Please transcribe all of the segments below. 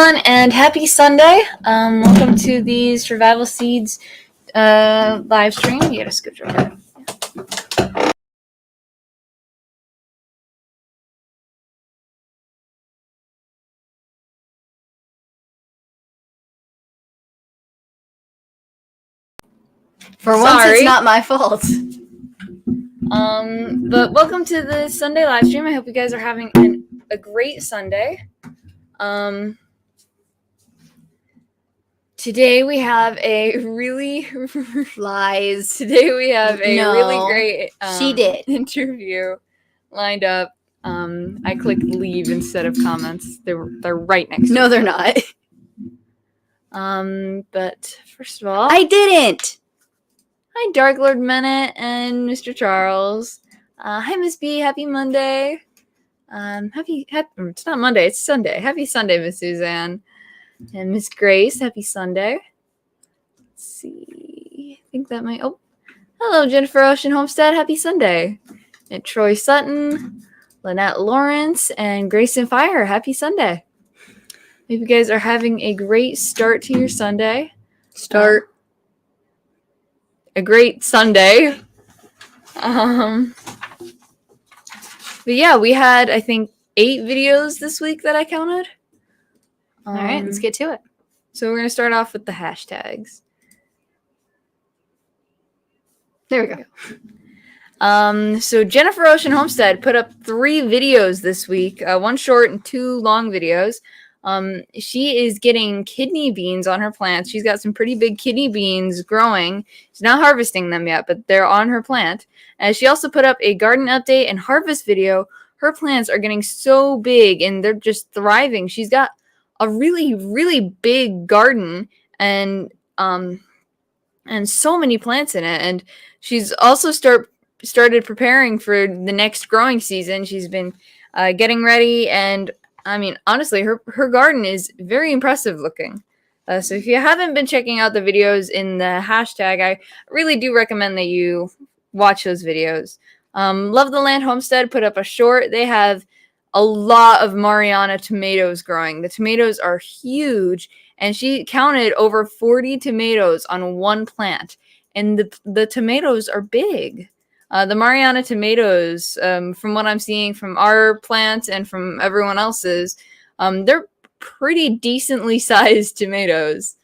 everyone, and happy Sunday. Welcome to the Survival Seeds live stream. You gotta scoot over. For once, it's not my fault. But welcome to the Sunday live stream. I hope you guys are having a great Sunday. Today we have a really lies. Today we have a really great interview lined up. I clicked leave instead of comments. They're right next to me. No, they're not. But first of all, I didn't. Hi, Dark Lord Menet and Mr. Charles. Hi, Miss B. Happy Monday. It's not Monday. It's Sunday. Happy Sunday, Miss Suzanne. And Miss Grace, happy Sunday. Let's see. I think that might... Oh, hello, Jennifer Ocean Homestead. Happy Sunday. And Troy Sutton, Lynette Lawrence, and Grayson Fire. Happy Sunday. Hope you guys are having a great start to your Sunday. A great Sunday. But yeah, we had, I think, 8 videos this week that I counted. All right, let's get to it. So we're going to start off with the hashtags. There we go. So Jennifer Ocean Homestead put up 3 videos this week, 1 short and 2 long videos. She is getting kidney beans on her plants. She's got some pretty big kidney beans growing. She's not harvesting them yet, but they're on her plant. And she also put up a garden update and harvest video. Her plants are getting so big and they're just thriving. She's got a really, really big garden and so many plants in it. And she's also started preparing for the next growing season. She's been getting ready, and I mean, honestly, her garden is very impressive looking. So if you haven't been checking out the videos in the hashtag, I really do recommend that you watch those videos. Love the Land Homestead put up a short. They have a lot of Mariana tomatoes growing. The tomatoes are huge, and she counted over 40 tomatoes on 1 plant, and the tomatoes are big. The Mariana tomatoes, from what I'm seeing from our plants and from everyone else's, they're pretty decently sized tomatoes.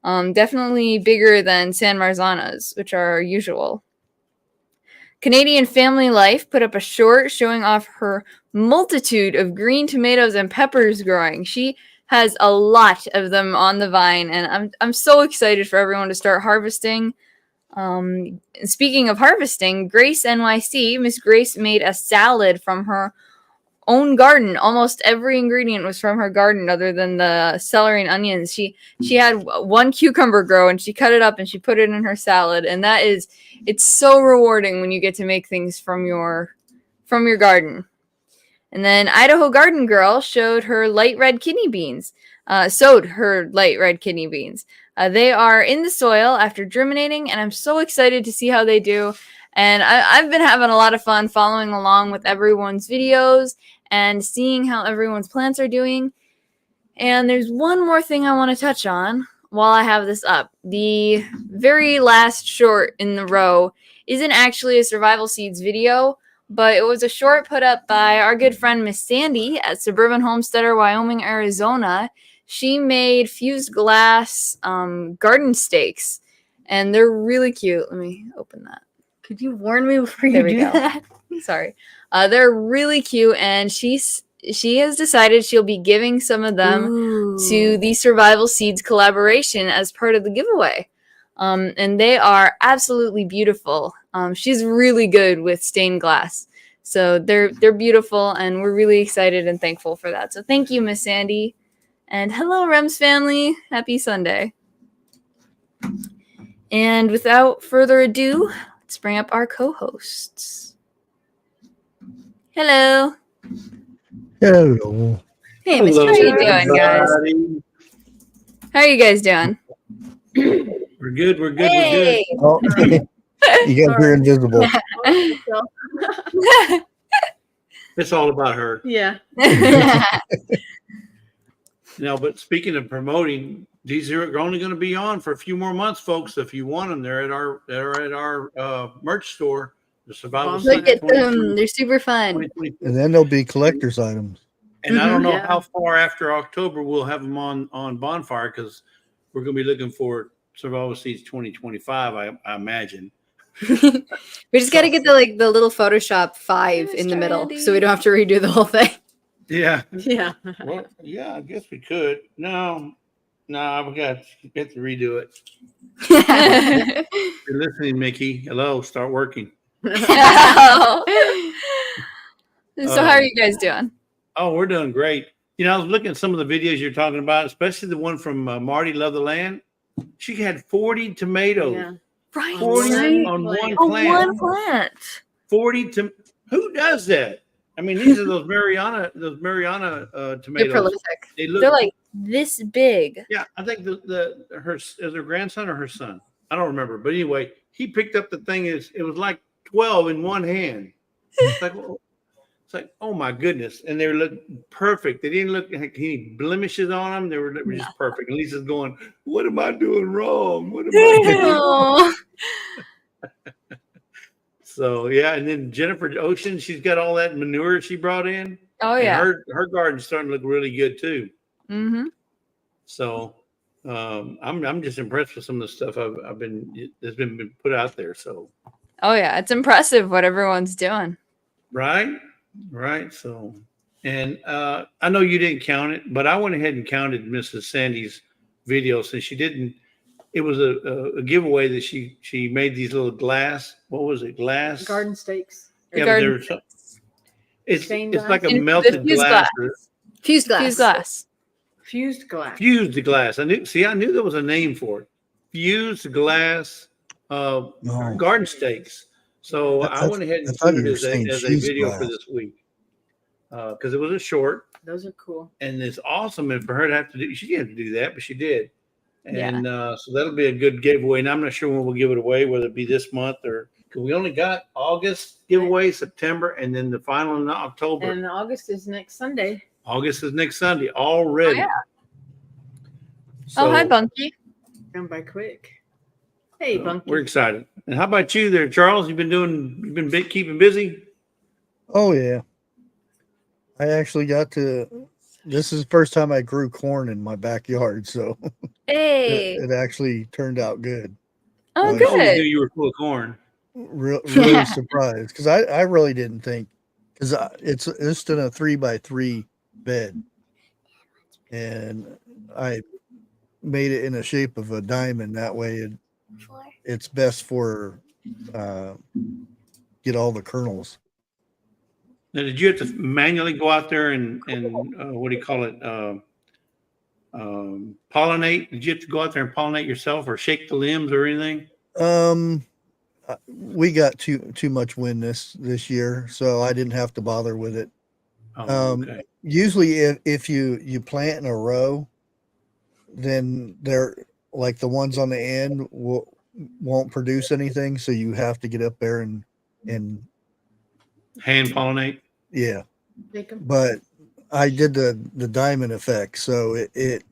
Definitely bigger than San Marzanas, which are usual. Canadian Family Life put up a short showing off her multitude of green tomatoes and peppers growing. She has a lot of them on the vine, and I'm so excited for everyone to start harvesting. Speaking of harvesting, Grace NYC, Miss Grace made a salad from her own garden. Almost every ingredient was from her garden other than the celery and onions. She had 1 cucumber grow, and she cut it up and she put it in her salad, and it's so rewarding when you get to make things from your garden. And then Idaho Garden Girl showed her light red kidney beans. Sowed her light red kidney beans. They are in the soil after germinating, and I'm so excited to see how they do. And I've been having a lot of fun following along with everyone's videos and seeing how everyone's plants are doing. And there's one more thing I want to touch on while I have this up. The very last short in the row isn't actually a Survival Seeds video, but it was a short put up by our good friend Miss Sandy at Suburban Homesteader, Wyoming, Arizona. She made fused glass garden stakes, and they're really cute. Let me open that. Could you warn me before you do that? Sorry. They're really cute, and she has decided she'll be giving some of them to the Survival Seeds collaboration as part of the giveaway. And they are absolutely beautiful. She's really good with stained glass. So they're beautiful, and we're really excited and thankful for that. So thank you, Miss Sandy. And hello, Rems family. Happy Sunday. And without further ado, let's bring up our co-hosts. Hello. Hello. Hey, Mr. How you doing, guys? How are you guys doing? We're good. Hey. Oh, you guys are invisible. It's all about her. Yeah. Now, but speaking of promoting, these are only going to be on for a few more months, folks. If you want them, they're at our merch store, the Survival Look Seeds at them. They're super fun. 2022. And then there'll be collector's items. And I don't know Yeah. how far after October we'll have them on Bonfire, because we're going to be looking for Survival Seeds 2025, I imagine. We just got to get the little Photoshop 5 in the middle, so we don't have to redo the whole thing. Yeah. Yeah. Well, yeah, I guess we could. No, we have to redo it. You're listening, Mickey. Hello, start working. So how are you guys doing? Oh, we're doing great. I was looking at some of the videos you're talking about, especially the one from Marty Love the Land. She had 40 tomatoes. Yeah. Right. 40 on one Oh, plant. one plant. 40 to who does that? I mean, these are those Mariana tomatoes. They're prolific. They're like this big. Yeah, I think is her grandson or her son? I don't remember. But anyway, he picked up the thing. It was like 12 in one hand. It's like, oh my goodness. And they looked perfect. They didn't look like any blemishes on them. They were just perfect. And Lisa's going, what am I doing wrong? What am I doing wrong? So yeah, and then Jennifer Ocean, she's got all that manure she brought in. Oh yeah. And her garden's starting to look really good too. Mm-hmm. So I'm just impressed with some of the stuff that's been put out there. So Oh yeah, it's impressive what everyone's doing. right. So, and I know you didn't count it, but I went ahead and counted Mrs. Sandy's video since she didn't. It was a giveaway that she made these little glass. What was it? Glass Garden stakes. Yeah, garden it's Stained like a glass? melted Fused glass. Fused glass. Fused glass. Fused glass. Fused glass. I knew there was a name for it. Fused glass garden stakes. So I went ahead and put it as a video for this week because it was a short. Those are cool. And it's awesome. And for her to have to do, she didn't have to do that, but she did. And so that'll be a good giveaway. And I'm not sure when we'll give it away, whether it be this month or because we only got August giveaway, September, and then the final in October. And August is next Sunday. August is next Sunday already. Oh, yeah. So, hi, Bunky. Come by quick. Hey, Bunky. We're excited. And how about you there, Charles? You've been keeping busy? Oh yeah. I actually this is the first time I grew corn in my backyard, so Hey. it actually turned out good. Oh, I always knew good. you were full of corn. Really surprised because I really didn't think because it's in a 3x3 bed, and I made it in the shape of a diamond. That way, it's best for get all the kernels. Now, did you have to manually go out there and what do you call it? Pollinate? Did you have to go out there and pollinate yourself or shake the limbs or anything? We got too much wind this year, so I didn't have to bother with it. Okay. Usually if you plant in a row, then they're like the ones on the end won't produce anything. So you have to get up there and hand pollinate. Yeah. But I did the diamond effect. So it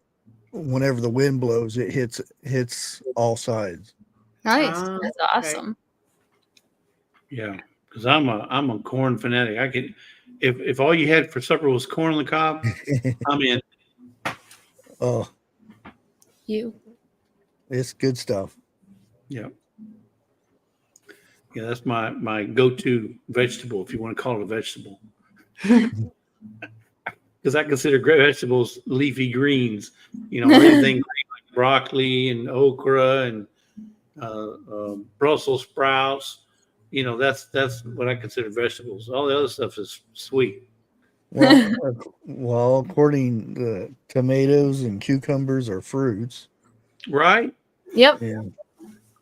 whenever the wind blows, it hits all sides. Nice. That's awesome. Yeah, because I'm a corn fanatic. I could, if all you had for supper was corn on the cob, I'm in. Oh, It's good stuff. Yeah, that's my go-to vegetable, if you want to call it a vegetable. Because I consider vegetables leafy greens. Anything green like broccoli and okra and Brussels sprouts. That's what I consider vegetables. All the other stuff is sweet. Well, according to tomatoes and cucumbers are fruits, right? Yep. Yeah.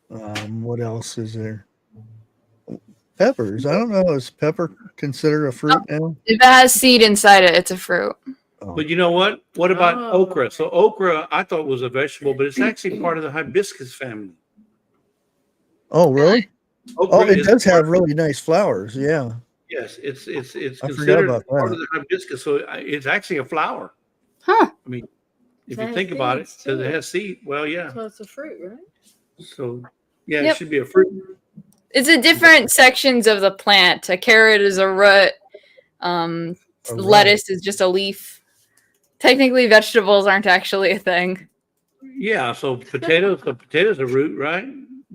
What else is there? Peppers. I don't know. Is pepper considered a fruit now? If it has seed inside it, it's a fruit. Oh. But you know what? What about okra? So okra, I thought was a vegetable, but it's actually part of the hibiscus family. Oh, really? Okra it does have really nice flowers. Yeah. Yes, it's I forgot considered about part that. of the hibiscus, so it's actually a flower. Huh. I mean, If It you has think about it, seeds, because too. it has seed. Well, yeah. So it's a fruit, right? So yeah, Yep. it should be a fruit. It's a different sections of the plant. A carrot is a root. A Lettuce is just a leaf. Technically, vegetables aren't actually a thing. Yeah. So potatoes a root, right?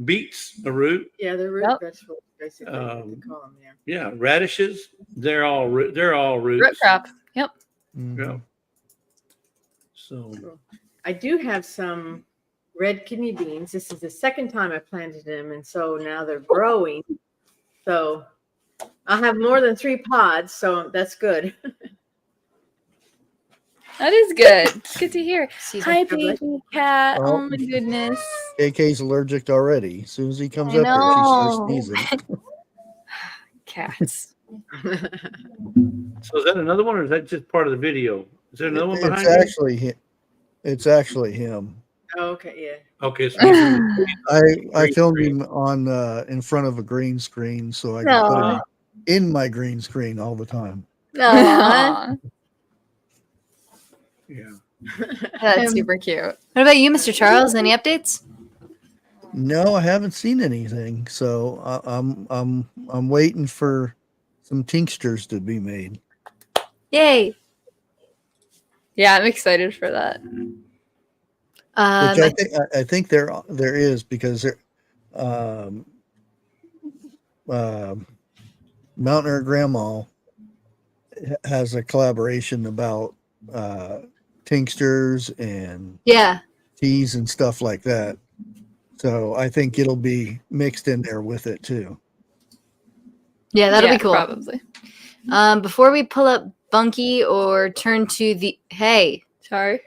Beets a root. Yeah, they're root Yep. vegetables, basically. What they call them, yeah. Yeah, radishes. They're all roots. Root crop. Yep. Yeah. So Cool. I do have some red kidney beans. This is the second time I planted them, and so now they're growing. So I'll have more than 3 pods, so that's good. That is good. It's good to hear. Seeds Hi, are privileged. baby cat. Oh. Oh my goodness. AK's allergic already. As soon as he comes I up there, she starts know. sneezing. Cats. so is that another one, or is that just part of the video? Is there another one behind It's actually him. Oh, okay, yeah. Okay, so he's in the I Green filmed screen. him on in front of a green screen, so I can put him in my green screen all the time. Aw. Yeah. That's super cute. What about you, Mr. Charles? Any updates? No, I haven't seen anything, so I'm waiting for some tinctures to be made. Yay. Yeah, I'm excited for that. Which I think there is, because there, Mountain Air Grandma has a collaboration about tinctures and yeah. teas and stuff like that. So I think it'll be mixed in there with it too. Yeah, that'll Yeah, be cool. Probably. Before we pull up Bunky or turn to the Sorry.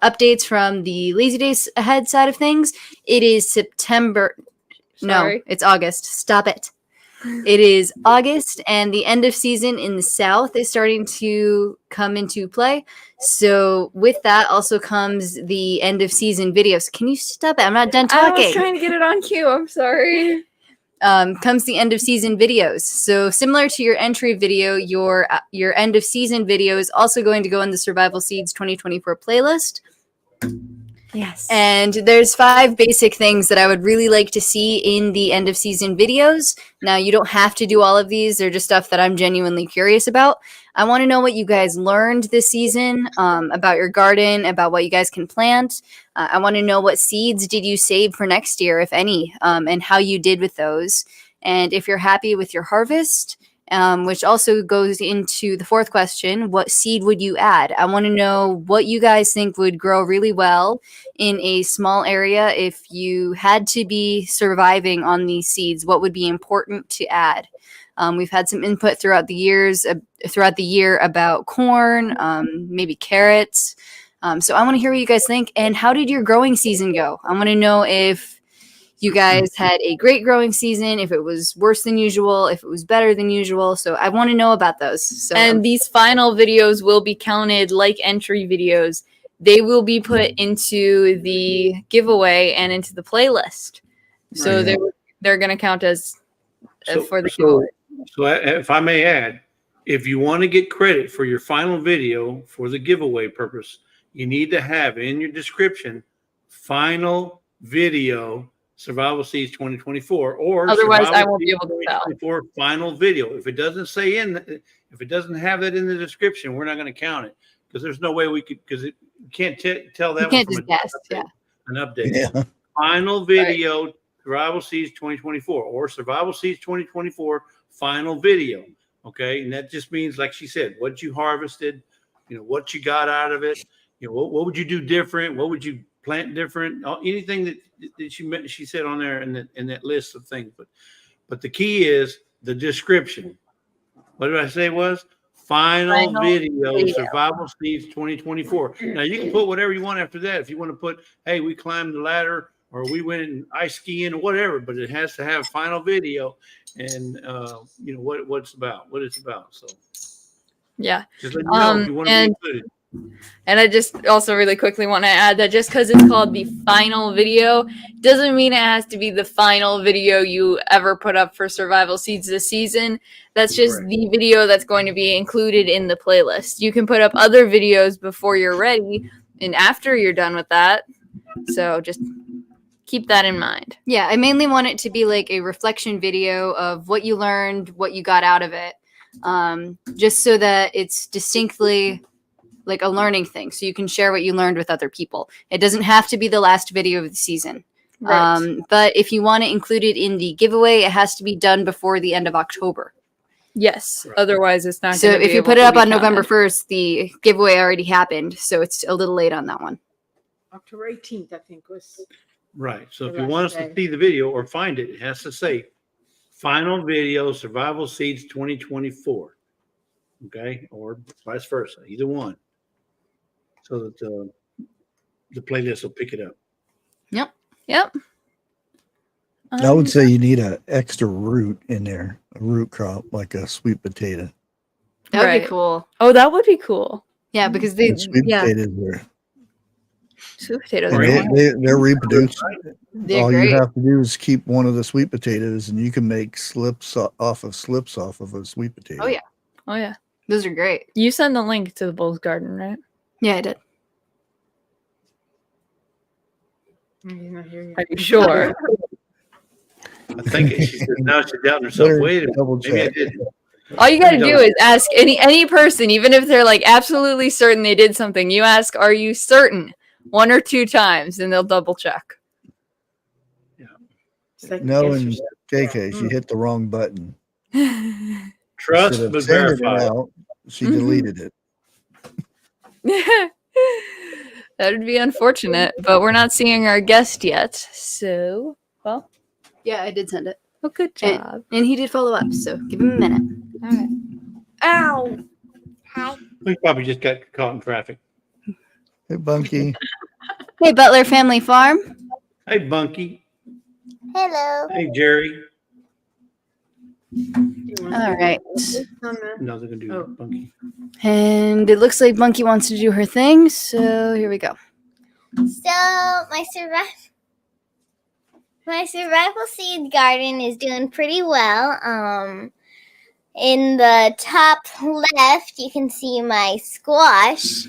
updates from the Lazy Days Ahead side of things, it is September. Sorry. No, it's August. Stop it. It is August, and the end of season in the South is starting to come into play. So with that also comes the end of season videos. Can you stop it? I'm not done I talking. was trying to get it on cue. I'm sorry. Comes the end of season videos. So similar to your entry video, your end of season video is also going to go in the Survival Seeds 2024 playlist. Yes. And there's 5 basic things that I would really like to see in the end of season videos. Now, you don't have to do all of these. They're just stuff that I'm genuinely curious about. I want to know what you guys learned this season about your garden, about what you guys can plant. I want to know what seeds did you save for next year, if any, and how you did with those. And if you're happy with your harvest, which also goes into the 4th question, what seed would you add? I want to know what you guys think would grow really well in a small area. If you had to be surviving on these seeds, what would be important to add? We've had some input throughout the year about corn, maybe carrots. So I want to hear what you guys think. And how did your growing season go? I want to know if you guys had a great growing season, if it was worse than usual, if it was better than usual. So I want to know about those. So And these final videos will be counted like entry videos. They will be put into the giveaway and into the playlist. So Right. they're going to count as for the so, giveaway. so if I may add, if you want to get credit for your final video for the giveaway purpose, you need to have in your description final video Survival Seeds 2024, or Otherwise, Survival I won't be Seeds able to tell. 2024 final video. If it doesn't say if it doesn't have that in the description, we're not going to count it, because there's no way we could, because you can't tell that you can't one just from guess. Yeah. an update. Yeah. Final video Survival Seeds 2024 or Survival Seeds 2024 final video. Okay, and that just means, like she said, what you harvested, what you got out of it, what would you do different, what would you plant different, anything that she said on there in that list of things. But the key is the description. What did I say it was? Final video Survival Seeds 2024. Now you can put whatever you want after that. If you want to put, hey, we climbed the ladder, or we went ice skiing, or whatever, but it has to have final video and what it's about. So Yeah. just let me know if you want to be included. And I just also really quickly want to add that just because it's called the final video doesn't mean it has to be the final video you ever put up for Survival Seeds this season. That's just Correct. the video that's going to be included in the playlist. You can put up other videos before you're ready and after you're done with that. So just keep that in mind. Yeah, I mainly want it to be like a reflection video of what you learned, what you got out of it, just so that it's distinctly like a learning thing. So you can share what you learned with other people. It doesn't have to be the last video of the season. Right. But if you want to include it in the giveaway, it has to be done before the end of October. Yes. Right. Otherwise, it's not. So gonna be if you able put it to up be on November counted. 1st, the giveaway already happened. So it's a little late on that one. October 18th, I think was. Right. So if The you want us last to day. see the video or find it, it has to say final video Survival Seeds 2024. Okay. Or vice versa. Either one. So that the playlist will pick it up. Yep. I would say you need an extra root in there, a root crop like a sweet potato. That would Right. be cool. Oh, that would be cool. Yeah, because they, And sweet yeah, potatoes are, Sweet potatoes. and are they're reproducing. they're All great. you have to do is keep one of the sweet potatoes, and you can make slips off of a sweet potato. Oh, yeah. Oh yeah. Those are great. You send the link to the Bull's Garden, right? Yeah, I did. He's not here yet. Are you sure? I think she said now she's doubting herself. Better Wait a minute. double Maybe I check. didn't. All you got to do is ask any person, even if they're like absolutely certain they did something. You ask, "Are you certain?" 1 or 2 times, and they'll double check. It's like No, answer in sheet. KK, she hit the wrong button. Trust Instead of but sending it verify. out, she Mhm. deleted it. That would be unfortunate, but we're not seeing our guest yet. So, well, Yeah, I did send it. well, good job. And he did follow up, so give him a minute. All right. Ow! Hi. We probably just got caught in traffic. Hey, Bunky. Hey, Butler Family Farm. Hey, Bunky. Hello. Hey, Jerry. All right. No, they're gonna do Oh. Bunky. And it looks like Bunky wants to do her thing, so here we go. So my survival seed garden is doing pretty well. In the top left, you can see my squash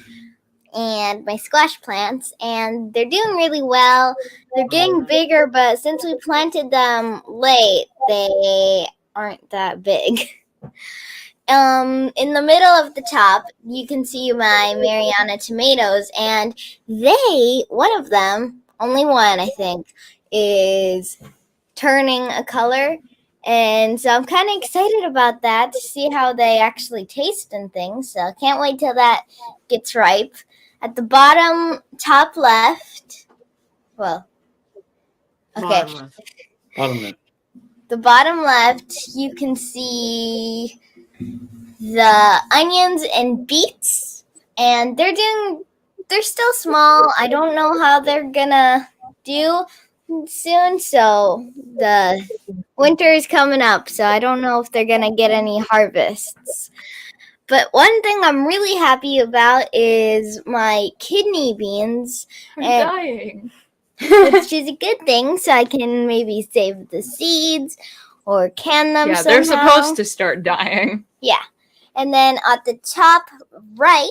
and my squash plants, and they're doing really well. They're getting bigger, but since we planted them late, they aren't that big. In the middle of the top, you can see my Mariana tomatoes, and one of them, only one I think, is turning a color. And so I'm kind of excited about that to see how they actually taste and things. So I can't wait till that gets ripe. At the bottom, top left, well, okay, Bottom left. the bottom left, you can see the onions and beets, and they're still small. I don't know how they're gonna do soon, so the winter is coming up, so I don't know if they're gonna get any harvests. But one thing I'm really happy about is my kidney beans, I'm And- dying. which is a good thing, so I can maybe save the seeds or can them Yeah, they're somehow. supposed to start dying. Yeah. And then at the top right,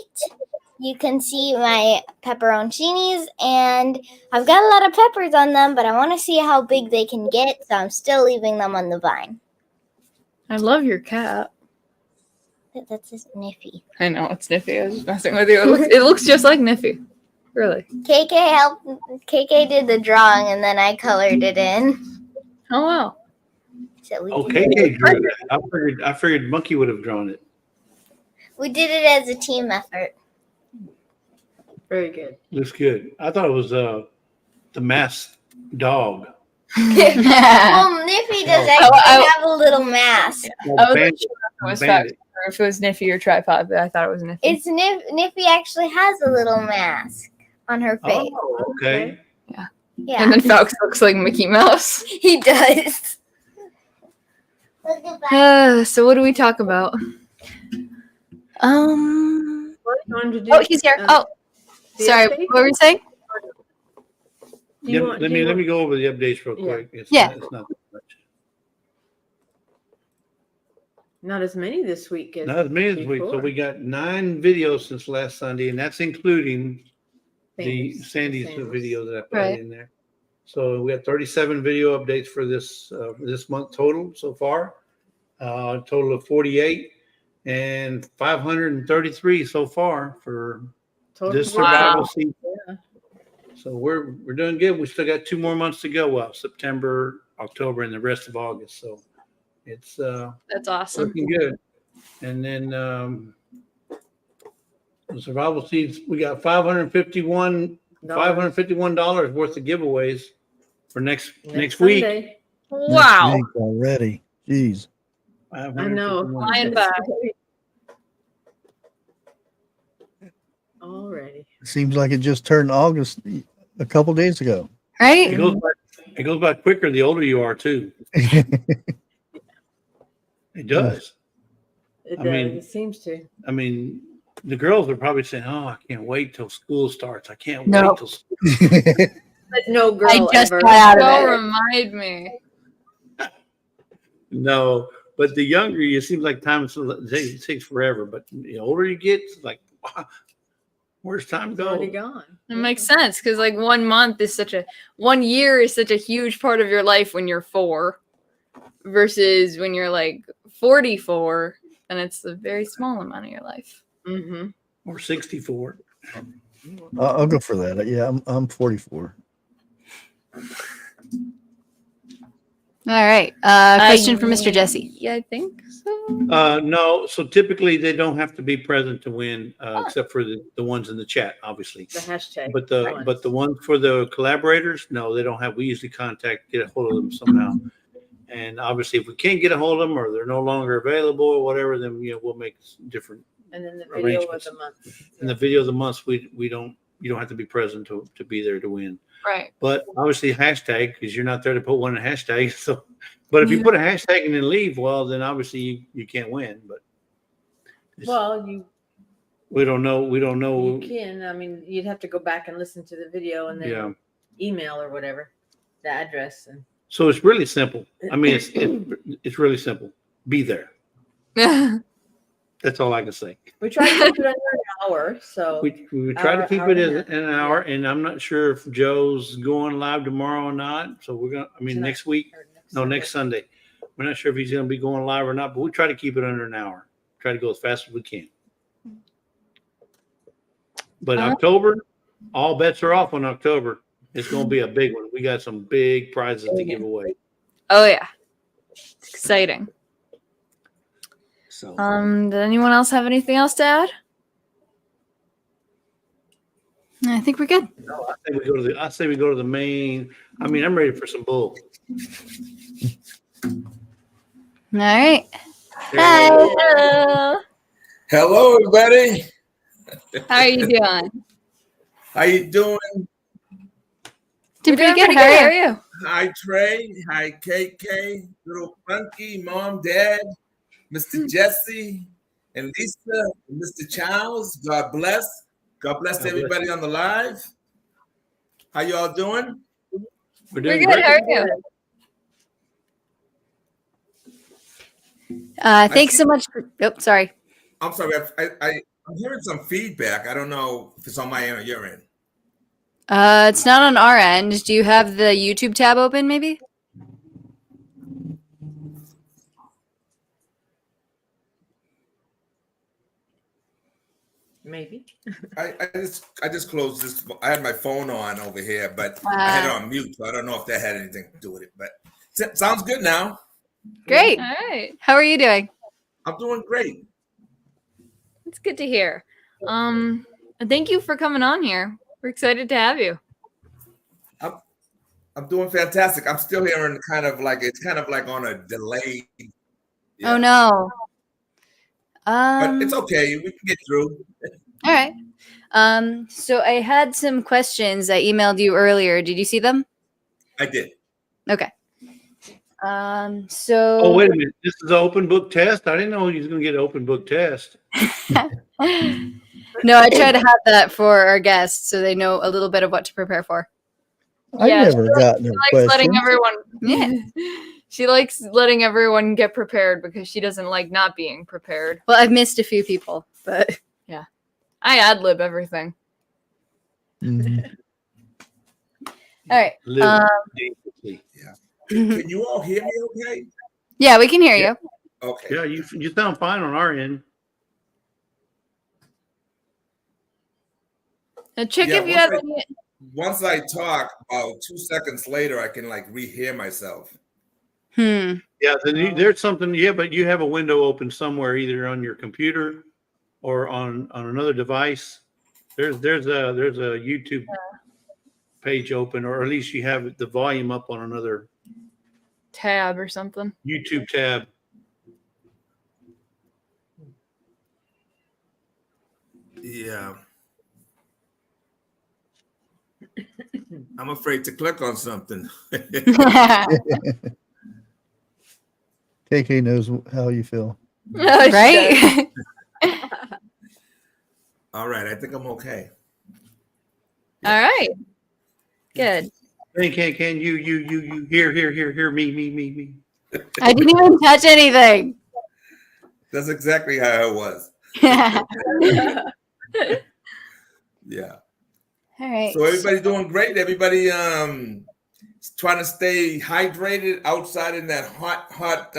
you can see my pepperoncinis, and I've got a lot of peppers on them, but I want to see how big they can get, so I'm still leaving them on the vine. I love your cat. That's just Niffy. I know, it's Niffy. I was just messing with you. It looks just like Niffy. Really. KK did the drawing, and then I colored it in. Oh, wow. So we Okay, did drew that. I figured Monkey would have drawn it. it as a team effort. Very good. Looks good. I thought it was the masked dog. Well, Niffy does actually have a little mask. I was Bandit. It was Bandit. or if it was Niffy or Tripod, but I thought it was Niffy. It's Niffy actually has a little mask on her face. Oh, okay. Yeah, And then Falx looks like Mickey Mouse. he does. Look at that. So what do we talk about? Well, What you want to do? Oh, he's here. Oh, the sorry. update? What were you saying? Do you Yeah, want- let do you me want- go over the updates real Yeah. quick. It's Yeah. it's not that much. Not as many this week as Not as many this week. So before. we got 9 videos since last Sunday, and that's including the Sandy's Sandy's. video that I put Right. in there. So we got 37 video updates for this month total so far. Total of 48 and 533 so far for Total this video. survival season. Yeah. So we're doing good. We still got 2 more months to go. Well, September, October, and the rest of August. So it's That's awesome. looking good. And then the survival seeds, we got $551 worth of giveaways for next week. Sunday. Wow. Next week already. Jeez. I know. Flying by. Already. It seems like it just turned August a couple days ago. Right? It goes by quicker the older you are too. It does. It I does. mean- It seems to. I mean, the girls are probably saying, "Oh, I can't wait till school starts. I can't No. wait till." But no girl I just ever. got out of Don't it. remind me. No, but the younger you, it seems like time takes forever. But the older you get, it's like, wow, where's time It's already go? gone. It makes sense because like 1 month is 1 year is such a huge part of your life when you're 4 versus when you're like 44 and it's a very small amount of your life. Mm-hmm. Or 64. I'll go for that. Yeah, I'm 44. All right. Question from Mr. Jesse. Yeah, I think so. No, so typically they don't have to be present to win, except for the ones in the chat, obviously. The hashtag. But the one for the collaborators, no, they don't have. We usually get a hold of them somehow. And obviously, if we can't get a hold of them or they're no longer available or whatever, then we'll make different. And then the video of arrangements. the month. In the video of the month, you don't have to be present to be there to win. Right. But obviously, hashtag, because you're not there to put one in hashtag. So, but if you put a hashtag and then leave, well, then obviously you can't win. But Well, we don't know. you can. I mean, you'd have to go back and listen to the video and then Yeah. email or whatever the address. And So it's really simple. I mean, it's really simple. Be there. That's all I can say. we try to keep it under an hour. So We try to keep Hour it and a in an hour, and I'm not sure if Joe's going live tomorrow or not. So we're gonna. I mean, Tonight. next week. or No, next Sunday. We're not sure if he's going to be going live or not, but we try to keep it under an hour. Try to go as fast as we can. But October, all bets are off on October. It's going to be a big one. We got some big prizes to give away. Oh yeah. It's exciting. So Did anyone else have anything else to add? I think we're good. no, I say we go to the main. I mean, I'm ready for some bull. All right. Hello. Hello, everybody. How are you doing? How you doing? Doing pretty good. How How are are you? you? Hi, Trey. Hi, KK. Little Funky, Mom, Dad, Mr. Jesse, and Lisa, and Mr. Charles. God bless. God bless God bless everybody on the live. How y'all doing? We're We're doing good. great. How are you? Thanks so much. Sorry. I'm sorry. I'm hearing some feedback. I don't know if it's on my end or your end. It's not on our end. Do you have the YouTube tab open, maybe? maybe. I just closed this. I had my phone on over here, but I had it on mute, so I don't know if that had anything to do with it. But sounds good now. Great. All right. How are you doing? I'm doing great. It's good to hear. Thank you for coming on here. We're excited to have you. I'm doing fantastic. I'm still hearing it's kind of like on a delay. Oh no. But it's okay. We can get through. All right. So I had some questions I emailed you earlier. Did you see them? I did. Okay. So Oh, wait a minute. This is an open book test. I didn't know he was going to get an open book test. No, I try to have that for our guests so they know a little bit of what to prepare for. I've Yeah, never gotten a She likes letting question. everyone. Yeah. She likes letting everyone get prepared because she doesn't like not being prepared. Well, I've missed a few people, but I ad lib everything. Mhm. all right. Live dangerously. Can you all hear me okay? Yeah, we can hear Yeah. you. Okay. Yeah, you sound fine on our end. Now, Chick, Yeah, if you have any. Once I talk, about 2 seconds later, I can like rehear myself. Hmm. Yeah, then there's something. Yeah, but you have a window open somewhere, either on your computer or on another device. There's a YouTube page open, or at least you have the volume up on another Tab or something. YouTube tab. Yeah. I'm afraid to click on something. KK knows how you feel. Right? All right, I think I'm okay. All right. Good. Hey, can you hear me. I didn't even touch anything. That's exactly how it was. Yeah. All right. So everybody's doing great. Everybody trying to stay hydrated outside in that hot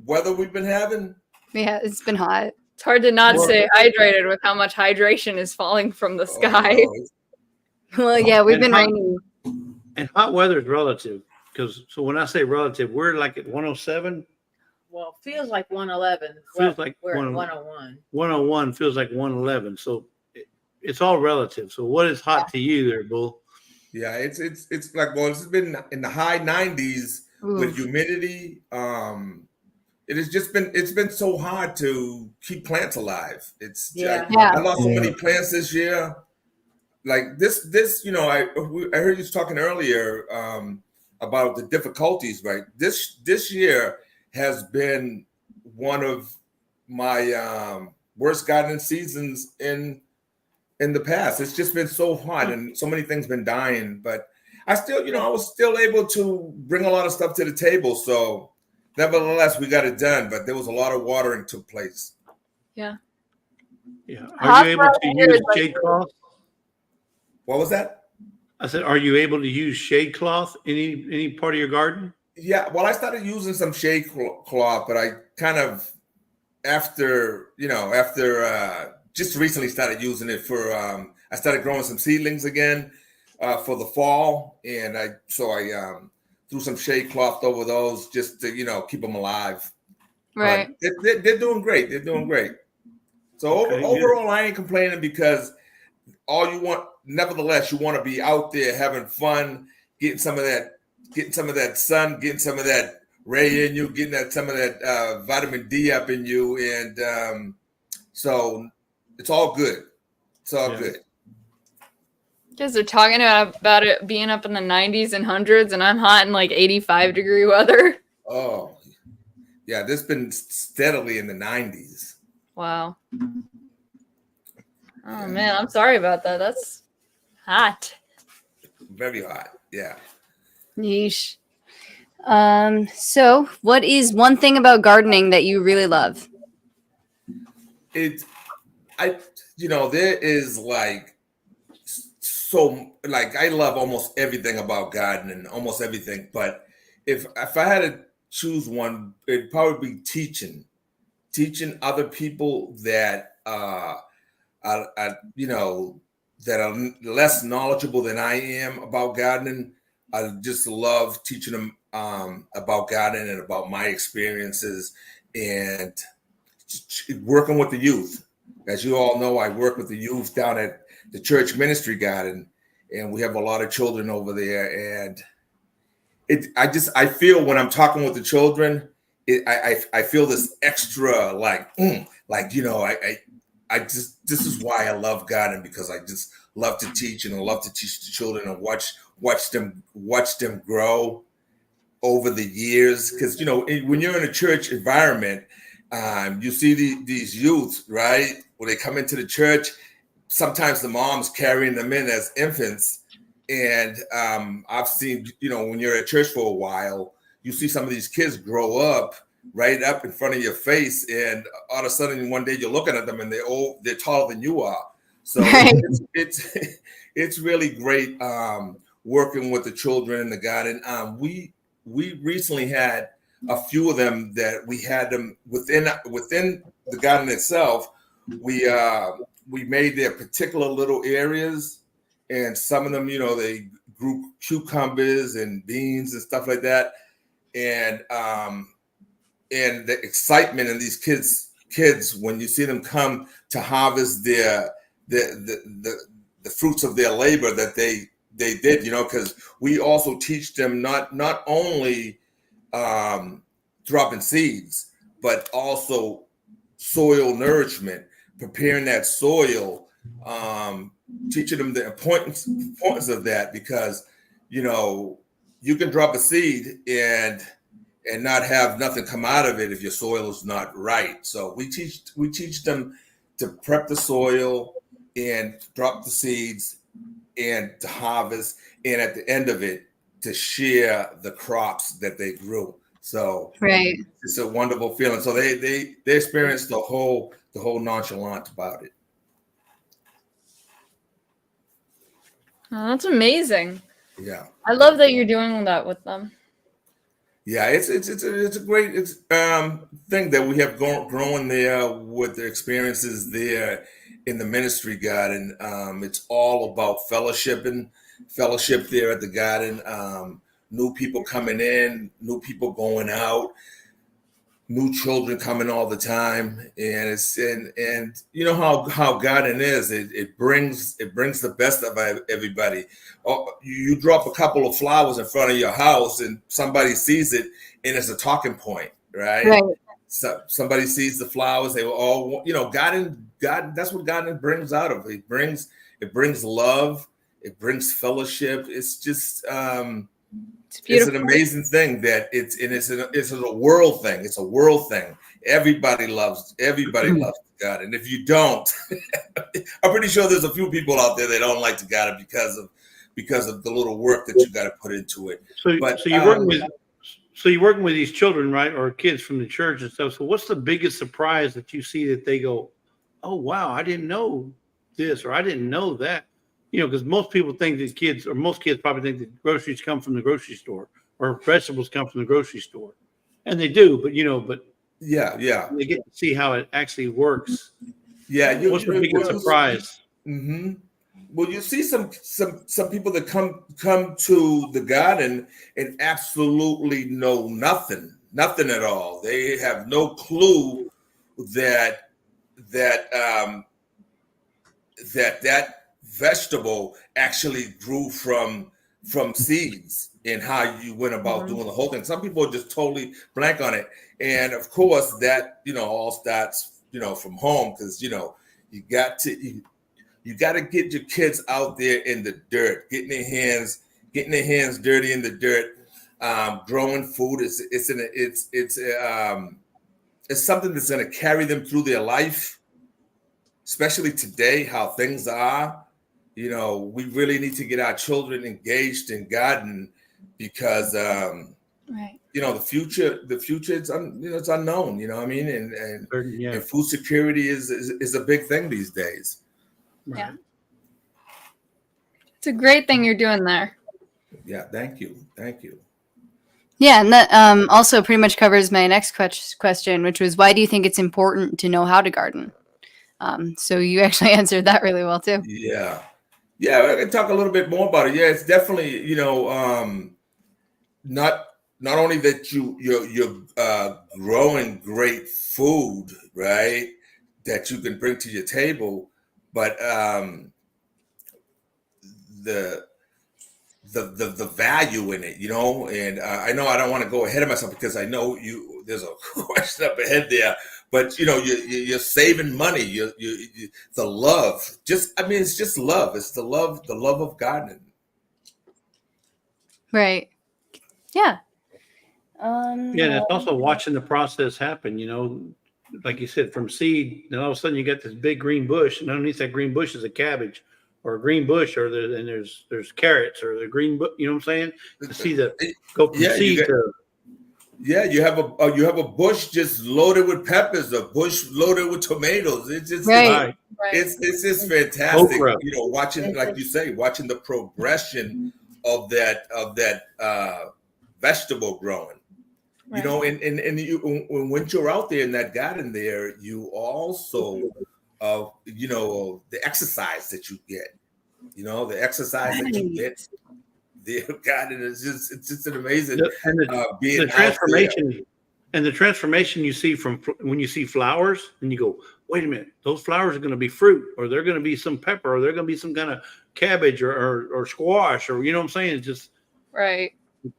weather we've been having. Yeah, it's been hot. It's hard to not Well- stay hydrated with how much hydration is falling from the sky. Oh, Well, yeah, we've And been hot- raining. And hot weather is relative, because so when I say relative, we're like at 107. Well, feels like 111. Feels like we're at 101. 101. 101 feels like 111. So it's all relative. So what is hot to you there, Bull? yeah, it's like, well, it's been in the high 90s with Oof. humidity. It's been so hard to keep plants alive. Yeah. I lost so many plants this year. Like this, I heard you talking earlier about the difficulties, right? This year has been one of my worst gardening seasons in the past. It's just been so hot and so many things been dying, but I still, I was still able to bring a lot of stuff to the table. So nevertheless, we got it done, but there was a lot of watering took place. Yeah. Yeah. Hot Are you able to weather use is like- shade cloth? What was that? I said, are you able to use shade cloth in any part of your garden? Yeah, well, I started using some shade cloth, but I kind of after just recently started using it for I started growing some seedlings again for the fall, and I threw some shade cloth over those just to keep them alive. Right. But they're doing great. They're doing great. So Okay, overall, I ain't complaining because nevertheless, you want to be out there having fun, getting some of that sun, getting some of that ray in you, getting some of that vitamin D up in you, and so it's all good. It's all good. You guys are talking about it being up in the 90s and hundreds, and I'm hot in like 85-degree weather. Oh, yeah, this been steadily in the 90s. Wow. Oh man, I'm sorry about that. That's hot. Very hot. Yeah. Yeesh. So what is one thing about gardening that you really love? There is like I love almost everything about gardening, almost everything. But if I had to choose one, it'd probably be teaching other people that that are less knowledgeable than I am about gardening. I just love teaching them about gardening and about my experiences and working with the youth. As you all know, I work with the youth down at the church ministry garden, and we have a lot of children over there. And I feel when I'm talking with the children, I feel this extra this is why I love gardening, because I just love to teach, and I love to teach the children and watch them grow over the years. Because when you're in a church environment, you see these youth, right? when they come into the church, sometimes the mom's carrying them in as infants. And I've seen, when you're at church for a while, you see some of these kids grow up right up in front of your face, and all of a sudden one day you're looking at them and they're taller than you are. So Right. it's really great working with the children in the garden. We recently had a few of them that we had them within the garden itself. We made their particular little areas, and some of them, they grew cucumbers and beans and stuff like that. And the excitement in these kids when you see them come to harvest the fruits of their labor that they did, because we also teach them not only dropping seeds, but also soil nourishment, preparing that soil, teaching them the importance of that, because you can drop a seed and not have nothing come out of it if your soil is not right. So we teach them to prep the soil and drop the seeds and to harvest, and at the end of it to share the crops that they grew. So Right. it's a wonderful feeling. So they experience the whole nonchalant about it. Oh, that's amazing. Yeah. I love that you're doing that with them. Yeah, it's a great thing that we have growing there with the experiences there in the ministry garden. It's all about fellowship there at the garden. New people coming in, new people going out, new children coming all the time, and you know how garden is. It brings the best of everybody. Oh, you drop a couple of flowers in front of your house, and somebody sees it, and it's a talking point, right? Right. So somebody sees the flowers, they will all, garden. That's what garden brings out of it. It brings love. It brings fellowship. It's just it's an amazing thing that it's a world thing. It's a world thing. Everybody loves God, and if you don't, I'm pretty sure there's a few people out there that don't like the garden because of the little work that you got to put into it. So you're working with these children, right, or kids from the church and stuff. So what's the biggest surprise that you see that they go, "Oh wow, I didn't know this," or "I didn't know that"? Because most people think that most kids probably think that groceries come from the grocery store or vegetables come from the grocery store, and they do. But yeah, they get to see how it actually works. Yeah, what's the biggest surprise? Mm-hmm. Well, you see some people that come to the garden and absolutely know nothing at all. They have no clue that vegetable actually grew from seeds, and how you went about doing the whole thing. Some people just totally blank on it, and of course that all starts from home, because you got to get your kids out there in the dirt, getting their hands dirty in the dirt, growing food. It's something that's going to carry them through their life, especially today, how things are. We really need to get our children engaged in garden, because Right. the future it's it's unknown. You know what I mean? And food security is a big thing these days. Right. Yeah. It's a great thing you're doing there. Yeah, thank you. Yeah, and that also pretty much covers my next question, which was, why do you think it's important to know how to garden? So you actually answered that really well too. Yeah, I can talk a little bit more about it. Yeah, it's definitely not only that you're growing great food, right, that you can bring to your table, but the value in it, and I know I don't want to go ahead of myself, because I know there's a question up ahead there, but you're saving money, the love, it's just love. It's the love of gardening. Right. Yeah. Yeah, and it's also watching the process happen. like you said, from seed, and all of a sudden you got this big green bush, and underneath that green bush is a cabbage, or a green bush, or there's carrots, or the green bush. You know what I'm saying? To see the go from seed to you have a bush just loaded with peppers, a bush loaded with tomatoes. It's just Right. it's just fantastic. Okra. You know, watching, like you say, watching the progression of that vegetable growing. You know, and you, when you're out there in that garden there, you also you know, the exercise that you get. You know, the exercise that you get. The garden is it's just an amazing being the transformation out there. And the transformation you see from when you see flowers, and you go, wait a minute, those flowers are going to be fruit, or they're going to be some pepper, or they're going to be some kind of cabbage or squash, or you know what I'm saying? It's just Right.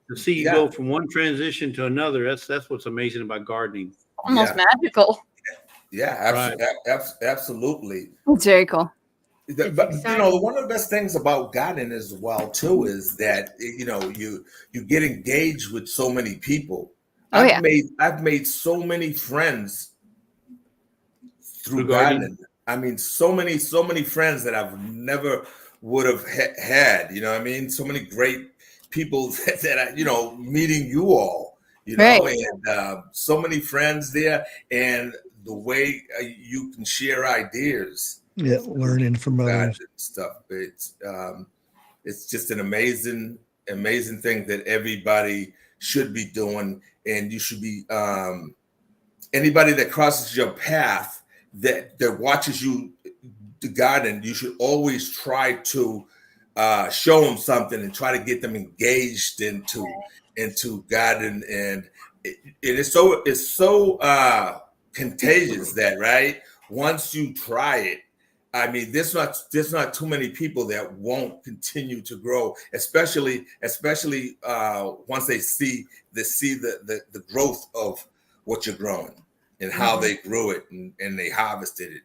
to see you go from one transition to another. That's what's amazing about gardening. Almost magical. Yeah, absolutely. It's very cool. But you know, one of the best things about gardening as well too is that, you know, you get engaged with so many people. I've made so many friends through gardening. I mean, so many friends that I've never would have had. You know what I mean? So many great people that I, you know, meeting you all. You know, and so many friends there, and the way you can share ideas. Yeah, learning from others and stuff. It's just an amazing thing that everybody should be doing, and you should be anybody that crosses your path that watches you the garden. You should always try to show them something and try to get them engaged into garden, and it's so contagious that, right, once you try it, I mean, there's not too many people that won't continue to grow, especially once they see the growth of what you're growing and how they grew it and they harvested it.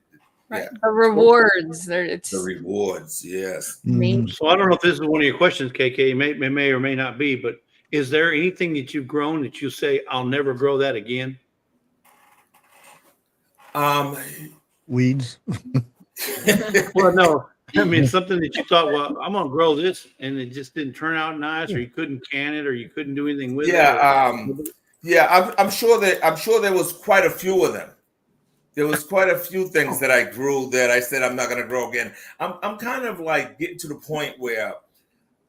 Right. The rewards. It's the rewards, yes. So I don't know if this is one of your questions, KK. It may or may not be, but is there anything that you've grown that you say, I'll never grow that again? Weeds. Well, no. I mean, something that you thought, well, I'm going to grow this, and it just didn't turn out nice, or you couldn't can it, or you couldn't do anything with it. I'm sure there was quite a few of them. There was quite a few things that I grew that I said I'm not going to grow again. I'm kind of like getting to the point where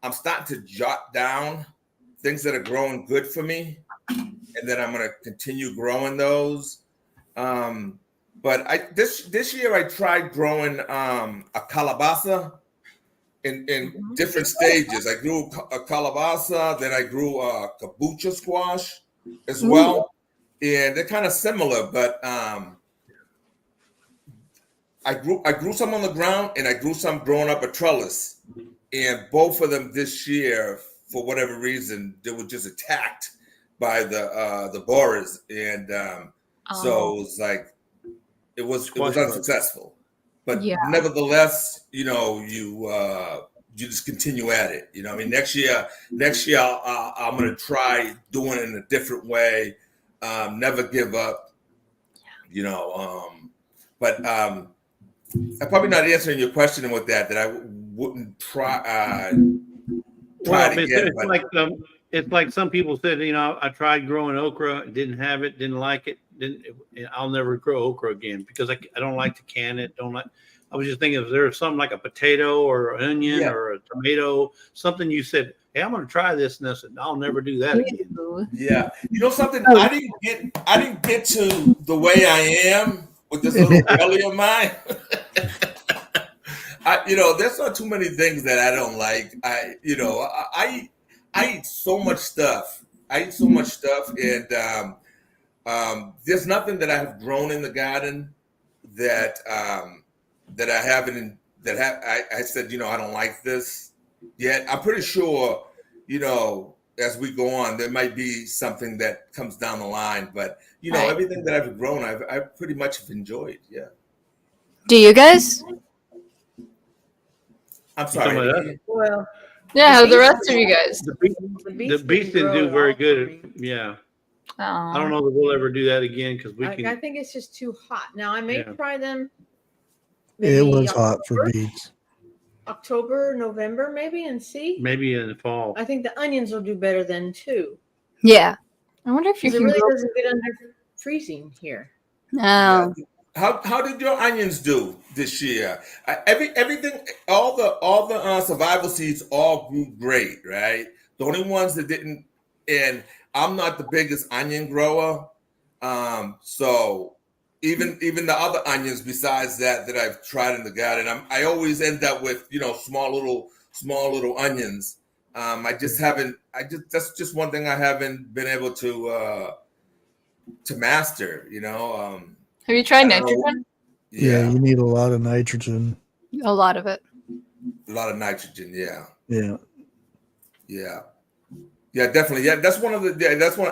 I'm starting to jot down things that are growing good for me, and then I'm going to continue growing those. But this year I tried growing a calabaza in different stages. I grew a calabaza, then I grew a kabocha squash as well, and they're kind of similar. But I grew some on the ground, and I grew some growing up a trellis, and both of them this year, for whatever reason, they were just attacked by the borers, and so it was like. It was unsuccessful, but nevertheless, you know, you just continue at it. You know, I mean, next year, I'm going to try doing it in a different way. Never give up. You know, but I'm probably not answering your question with that I wouldn't try. It's like some people said, you know, I tried growing okra, didn't have it, didn't like it. I'll never grow okra again because I don't like to can it. I was just thinking if there's something like a potato or an onion or a tomato, something you said, hey, I'm going to try this, and I said, I'll never do that again. Yeah, you know something, I didn't get to the way I am with this little belly of mine. You know, there's not too many things that I don't like. I eat so much stuff. And there's nothing that I have grown in the garden that I haven't I said, you know, I don't like this yet. I'm pretty sure, you know, as we go on, there might be something that comes down the line, but you know, everything that I've grown, I've pretty much have enjoyed. Yeah. Do you guys? I'm sorry. Well, the rest of you guys. The beets didn't do very good. Yeah. I don't know that we'll ever do that again because we I can. think it's just too hot. Now I may Yeah. try them. It maybe was hot for October, beets. October, November, maybe, and see. Maybe in the fall. I think the onions will do better then too, Yeah. I wonder if you because it can really grow. doesn't get under freezing here. Oh. How did your onions do this year? Everything, all the survival seeds all grew great, right? The only ones that didn't, and I'm not the biggest onion grower, so even the other onions besides that I've tried in the garden, I always end up with small little onions. That's just one thing I haven't been able to master. Have you tried I don't know. nitrogen? Yeah, you need a lot of nitrogen. A lot of it. A lot of nitrogen. Yeah. Yeah. Yeah, definitely. Yeah, that's one.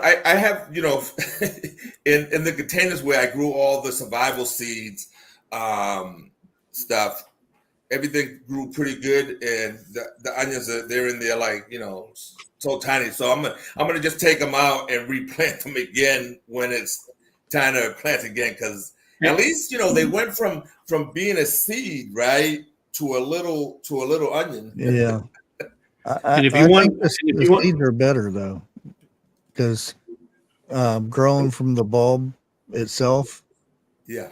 I have, in the containers where I grew all the survival seeds stuff, everything grew pretty good, and the onions they're in there like so tiny. So I'm gonna just take them out and replant them again when it's time to plant again, because at least they went from being a seed, right, to a little onion. Yeah. And if I you want, think the seeds are better though, because growing from the bulb itself, yeah,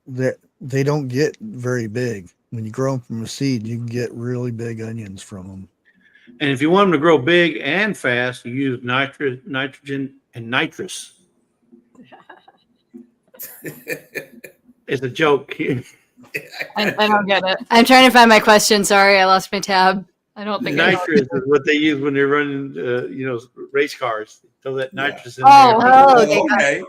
they don't get very big. When you grow them from a seed, you can get really big onions from them. and if you want them to grow big and fast, you use nitrogen, and nitrous. It's a joke. I don't get it. I'm trying to find my question. Sorry, I lost my tab. I don't think I know. Nitrous is what they use when they're running, race cars. Throw that nitrous in Oh, there. Oh, okay.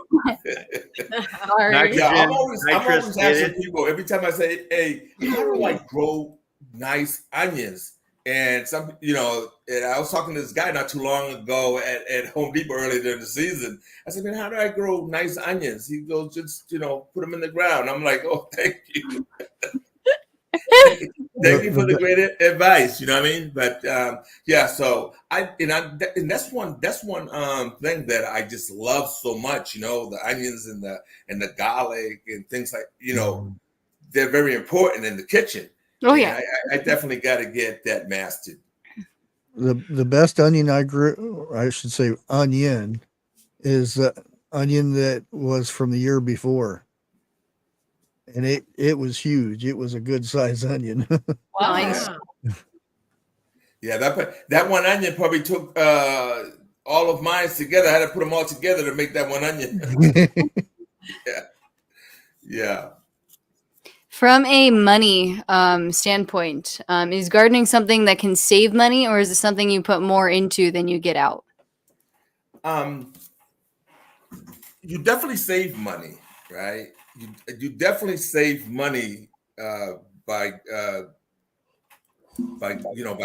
Sorry. Nitrogen. Yeah, I'm always Nitrous, asking people every time I say, "Hey, how do I grow nice onions?" And and I was talking to this guy not too long ago at Home Depot earlier during the season. I said, "Man, how do I grow nice onions?" He goes, "Just put them in the ground." I'm like, "Oh, thank you." Thank you for the great advice. You know what I mean? But yeah, so and that's one thing that I just love so much. The onions and the garlic and things like they're very important in the kitchen. Oh yeah. I definitely got to get that mastered. The best onion I grew, or I should say onion, is the onion that was from the year before. And it was huge. It was a good size onion. Nice. Yeah, that one onion probably took all of mine together. I had to put them all together to make that one onion. Yeah. From a money standpoint, is gardening something that can save money, or is it something you put more into than you get out? You definitely save money, right? You definitely save money by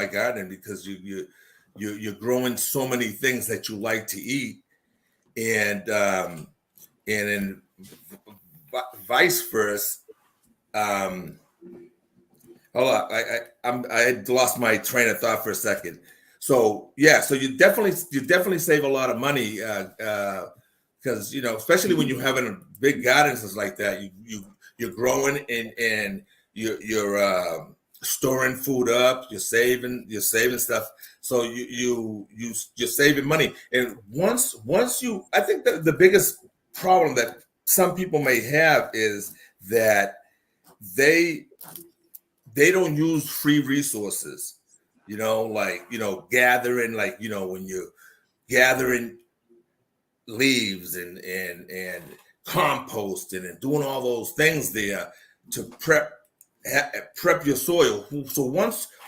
gardening, because you're growing so many things that you like to eat, and in vice versa. Hold on, I had lost my train of thought for a second. So yeah, so you definitely save a lot of money, because especially when you're having big gardens like that, you're growing and you're storing food up, you're saving stuff, so you're saving money. And once you, I think that the biggest problem that some people may have is that they don't use free resources, gathering, when you're gathering leaves and composting and doing all those things there to prep your soil. So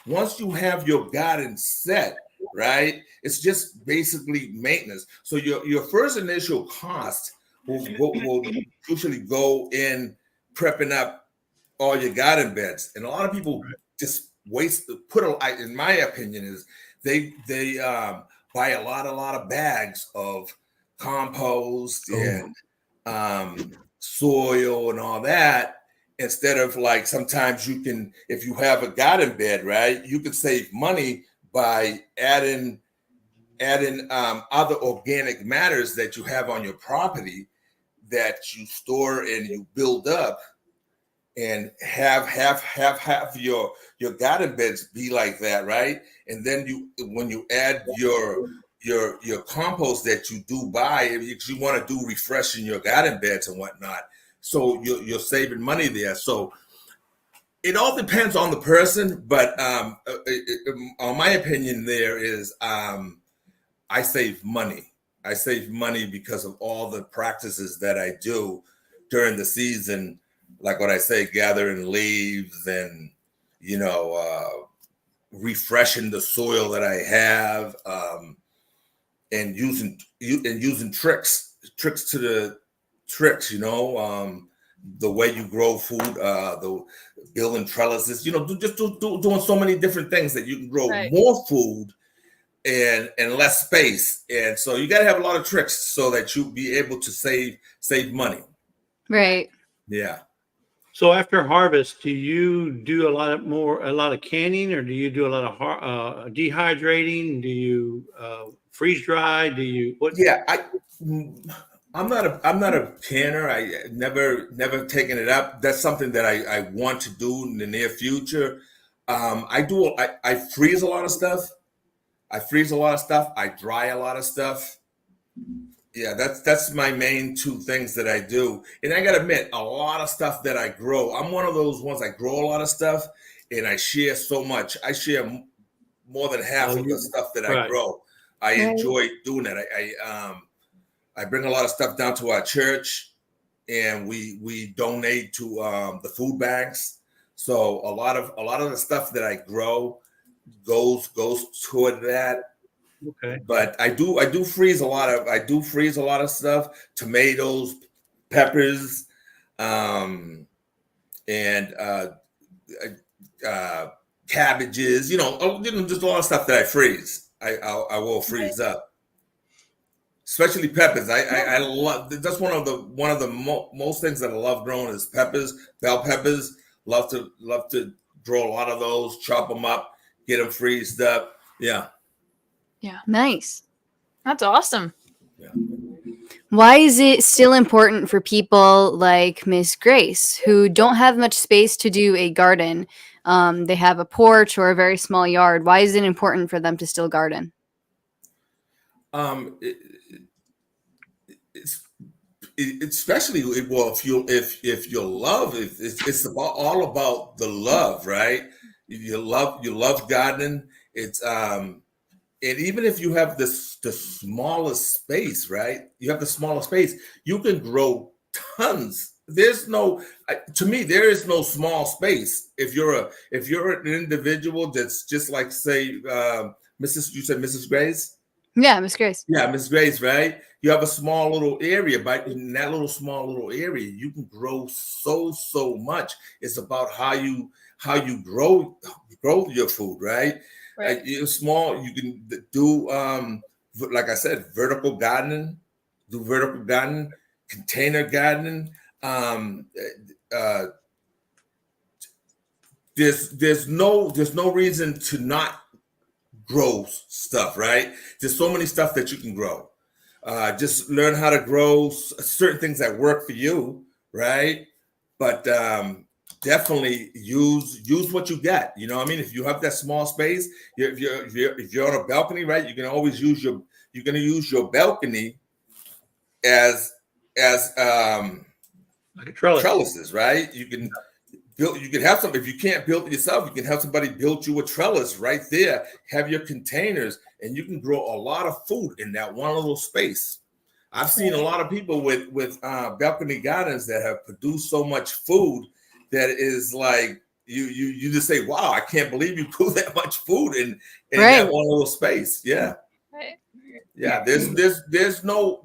once you have your garden set, right, it's just basically maintenance. So your first initial cost will usually go in prepping up all your garden beds. And a lot of people just in my opinion, is they buy a lot of bags of compost and soil and all that, instead of, like, sometimes you can, if you have a garden bed, right, you can save money by adding add in other organic matters that you have on your property that you store and you build up, and have your garden beds be like that, right? And then when you add your compost that you do buy, because you want to do refreshing your garden beds and whatnot, so you're saving money there. So it all depends on the person, but my opinion there is I save money. I save money because of all the practices that I do during the season, like what I say, gathering leaves and, refreshing the soil that I have, and using tricks to the tricks, the way you grow food, the building trellises, doing so many different things that you can grow more food and less space. And so you got to have a lot of tricks so that you be able to save money. Right. Yeah. So after harvest, do you do a lot of canning, or do you do a lot of dehydrating? Do you freeze dry? Do you what? Yeah, I'm not a canner. I never taken it up. That's something that I want to do in the near future. I freeze a lot of stuff. I dry a lot of stuff. Yeah, that's my main two things that I do. And I gotta admit, a lot of stuff that I grow, I'm one of those ones. I grow a lot of stuff and I share so much. I share more than half of the stuff that I grow. I enjoy doing that. I bring a lot of stuff down to our church, and we donate to the food banks. So a lot of the stuff that I grow goes toward that. Okay. But I do freeze a lot of stuff, tomatoes, peppers, and cabbages, just a lot of stuff that I freeze. I will freeze up, especially peppers. I love, that's one of the most things that I love growing is peppers, bell peppers. Love to grow a lot of those, chop them up, get them freezed up. Yeah. Yeah. Nice. That's awesome. Yeah. Why is it still important for people like Miss Grace, who don't have much space to do a garden? They have a porch or a very small yard. Why is it important for them to still garden? Especially if you love it, it's all about the love, right? You love gardening. It's and even if you have the smallest space, right? You have the smallest space, you can grow tons. To me, there is no small space. If you're an individual that's just like, say, you said Mrs. Grace? Yeah, Miss Grace. Yeah, Miss Grace, right? You have a small little area, but in that small little area, you can grow so much. It's about how you grow your food, right? Right. You're small, you can do like I said, vertical gardening, container gardening. There's no reason to not grow stuff, right? There's so many stuff that you can grow. Just learn how to grow certain things that work for you, right? But definitely use what you got. You know what I mean? If you have that small space, if you're on a balcony, right, you can always use your balcony as Like a trellis. trellises, right? You can have some. If you can't build it yourself, you can have somebody build you a trellis right there. Have your containers, and you can grow a lot of food in that one little space. I've seen a lot of people with balcony gardens that have produced so much food that is like you just say, "Wow, I can't believe you grew that much food in that one little space." Yeah. Right. Yeah, there's no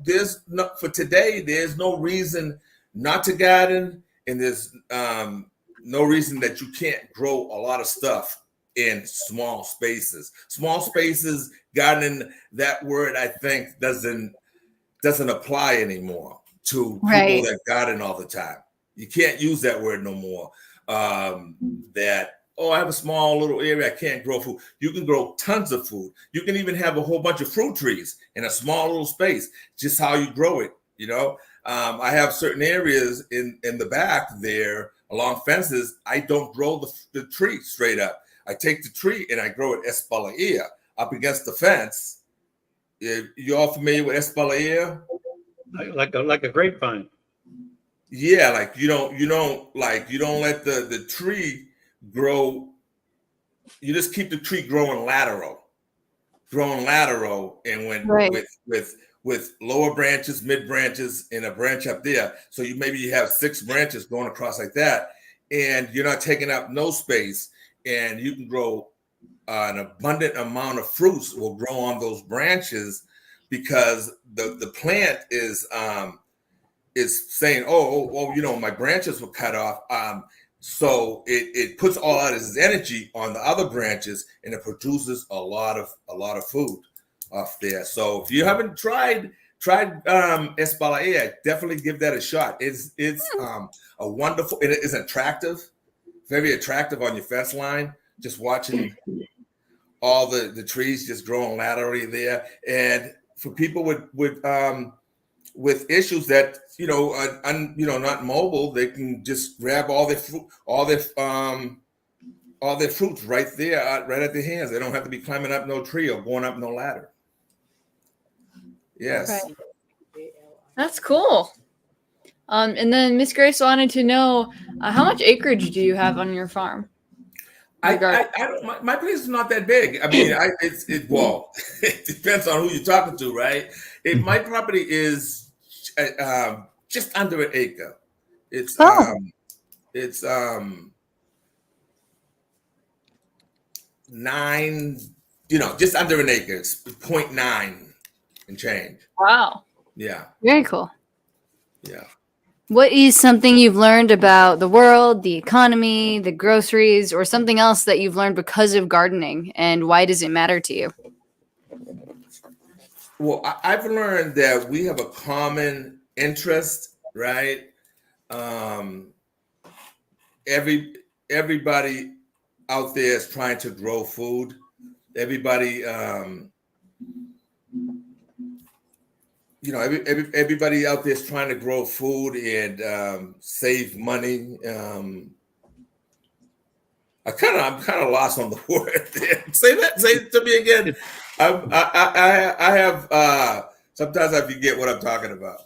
for today. There's no reason not to garden, and there's no reason that you can't grow a lot of stuff in small spaces. Small spaces, gardening. That word I think doesn't apply anymore to people that garden all the time. You can't use that word no more. That oh, I have a small little area, I can't grow food. You can grow tons of food. You can even have a whole bunch of fruit trees in a small little space, just how you grow it, you know. I have certain areas in the back there along fences. I don't grow the tree straight up. I take the tree and I grow it espalier up against the fence. You all familiar with espalier? Like a grapevine. Yeah, like you don't let the tree grow. You just keep the tree growing lateral, and when Right. with lower branches, mid branches, and a branch up there. So you have 6 branches going across like that, and you're not taking up no space, and you can grow an abundant amount of fruits will grow on those branches because the plant is saying, oh, you know, my branches were cut off. So it puts all of its energy on the other branches, and it produces a lot of food off there. So if you haven't tried espalier, definitely give that a shot. It's a wonderful. It is attractive, very attractive on your fence line. Just watching all the trees just growing laterally there, and for people with issues that not mobile, they can just grab all their fruits right there, right at their hands. They don't have to be climbing up no tree or going up no ladder. Yes. Right. That's cool. And then Miss Grace wanted to know how much acreage do you have on your farm? I don't, my place is not that big. I mean, it depends on who you're talking to, right? My property is just under an acre. It's 9, just under an acre. It's 0.9 and change. Wow. Yeah. Very cool. Yeah. What is something you've learned about the world, the economy, the groceries, or something else that you've learned because of gardening, and why does it matter to you? Well, I've learned that we have a common interest, right? Everybody out there is trying to grow food. Everybody, everybody out there is trying to grow food and save money. I'm kind of lost on the word there. Say it to me again. I have sometimes I forget what I'm talking about.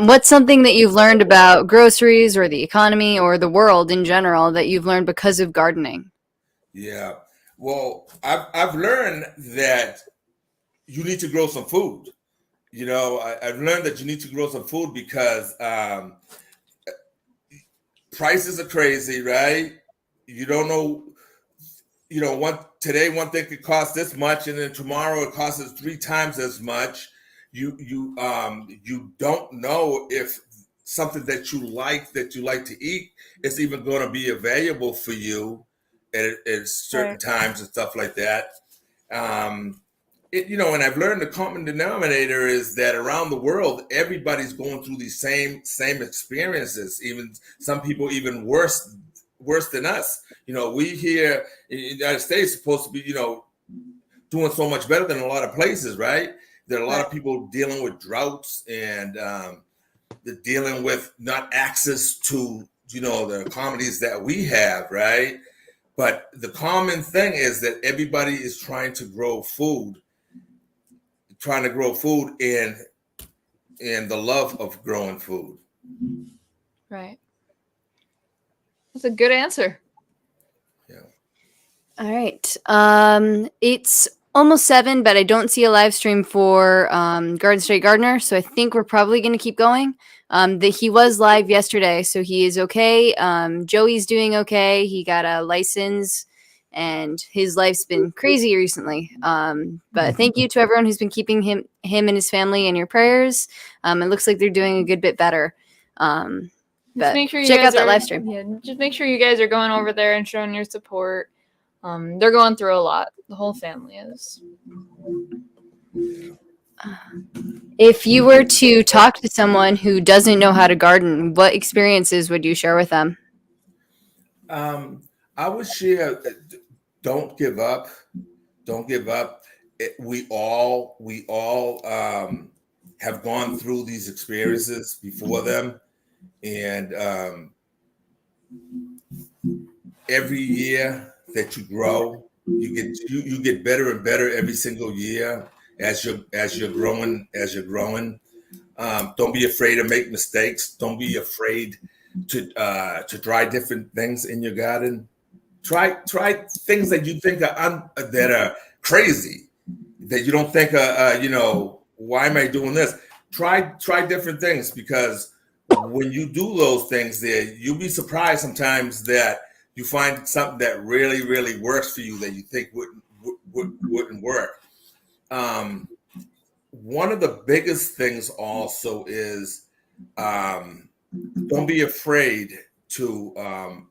What's something that you've learned about groceries or the economy or the world in general that you've learned because of gardening? Yeah. Well, I've learned that you need to grow some food. I've learned that you need to grow some food because prices are crazy, right? You don't know, today one thing could cost this much, and then tomorrow it costs us 3 times as much. You don't know if something that you like to eat is even going to be available for you at certain times and stuff like that. And I've learned the common denominator is that around the world, everybody's going through these same experiences. Even some people even worse than us. We here in the United States supposed to be, doing so much better than a lot of places, right? There are a lot of people dealing with droughts and they're dealing with not access to, the commodities that we have, right? But the common thing is that everybody is trying to grow food and the love of growing food. Right. That's a good answer. Yeah. All right. It's almost 7, but I don't see a live stream for Garden State Gardener, so I think we're probably going to keep going. He was live yesterday, so he is okay. Joey's doing okay. He got a license, and his life's been crazy recently. But thank you to everyone who's been keeping him and his family in your prayers. It looks like they're doing a good bit better. But Make sure you check guys out that are- live stream. Yeah, just make sure you guys are going over there and showing your support. They're going through a lot. The whole family is. If you were to talk to someone who doesn't know how to garden, what experiences would you share with them? I would share, don't give up. Don't give up. We all have gone through these experiences before them. And every year that you grow, you get better and better every single year as you're growing. Don't be afraid to make mistakes. Don't be afraid to try different things in your garden. Try things that you think that are crazy, that you don't think why am I doing this? Try different things, because when you do those things there, you'll be surprised sometimes that you find something that really, really works for you that you think wouldn't work. One of the biggest things also is don't be afraid to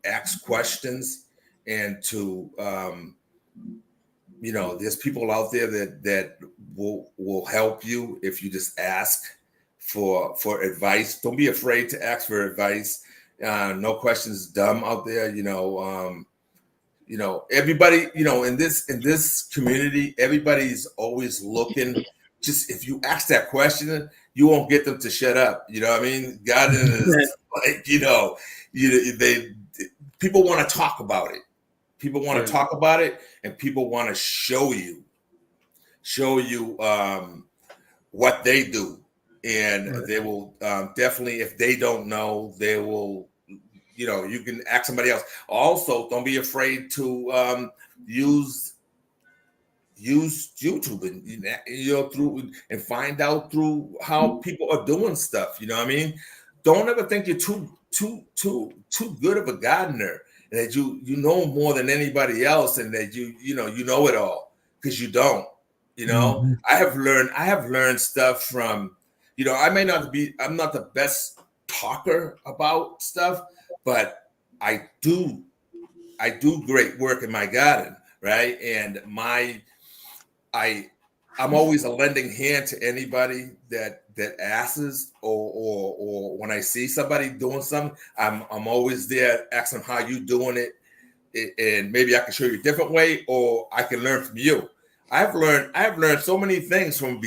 ask questions, and to there's people out there that will help you if you just ask for advice. Don't be afraid to ask for advice. No questions dumb out there. Everybody, in this community, everybody's always looking. Just if you ask that question, you won't get them to shut up. You know what I mean? God is like, people want to talk about it. People want to talk about it, and people want to show you what they do. And they will definitely, if they don't know, they will, you can ask somebody else. Also, don't be afraid to use YouTube and through and find out through how people are doing stuff. You know what I mean? Don't ever think you're too good of a gardener, that you know more than anybody else, and that you know it all, because you don't. Mm-hmm. I have learned stuff from, I'm not the best talker about stuff, but I do great work in my garden, right? And I'm always a lending hand to anybody that asks, or when I see somebody doing something, I'm always there asking how you doing it, and maybe I can show you a different way, or I can learn from you. I've learned so many things from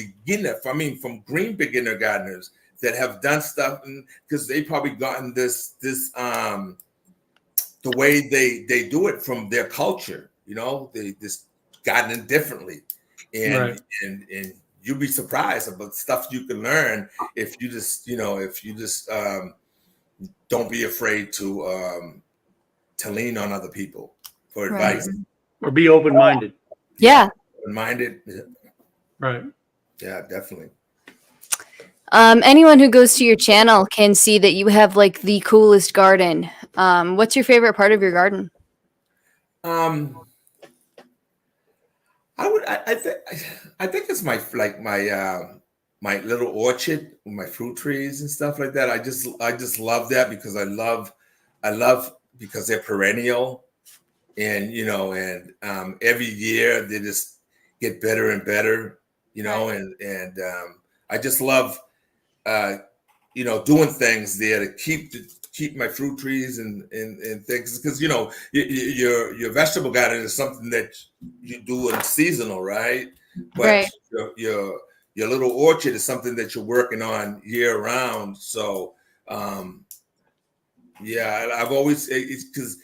green beginner gardeners that have done stuff, because they probably gotten this the way they do it from their culture. They just gotten it differently. And you'll be surprised about stuff you can learn if you just don't be afraid to lean on other people for advice, or be open-minded. Yeah. Open-minded. Right. Yeah, definitely. Anyone who goes to your channel can see that you have like the coolest garden. What's your favorite part of your garden? I think it's my little orchard with my fruit trees and stuff like that. I just love that, because I love because they're perennial, and every year they just get better and better, and I just love doing things there to keep my fruit trees and things, because your vegetable garden is something that you do in seasonal, right? But your little orchard is something that you're working on year round. So I've always, it's because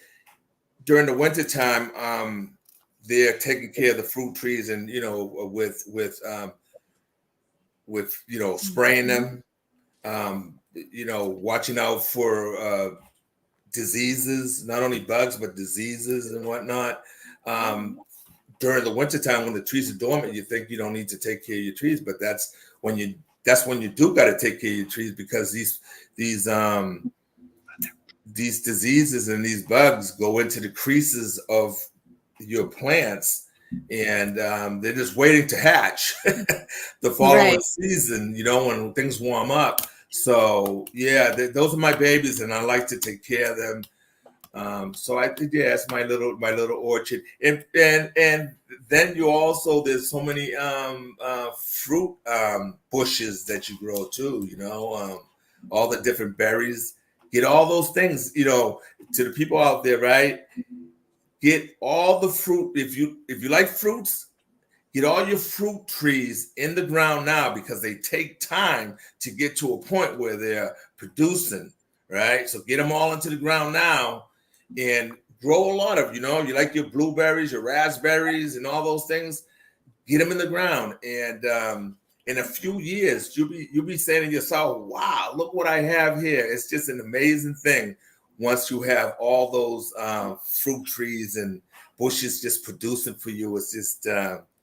during the winter time, they're taking care of the fruit trees, and with spraying them, watching out for diseases, not only bugs, but diseases and whatnot. During the wintertime, when the trees are dormant, you think you don't need to take care of your trees, but that's when you do got to take care of your trees, because these diseases and these bugs go into the creases of your plants, and they're just waiting to hatch the following season, when things warm up. So those are my babies, and I like to take care of them. So I think it's my little orchard, and then you also, there's so many fruit bushes that you grow too. All the different berries. Get all those things. To the people out there, right? get all the fruit. If you like fruits, get all your fruit trees in the ground now, because they take time to get to a point where they're producing, right? So get them all into the ground now and grow a lot of, you like your blueberries, your raspberries, and all those things. Get them in the ground, and in a few years, you'll be saying to yourself, "Wow, look what I have here!" It's just an amazing thing once you have all those fruit trees and bushes just producing for you. It's just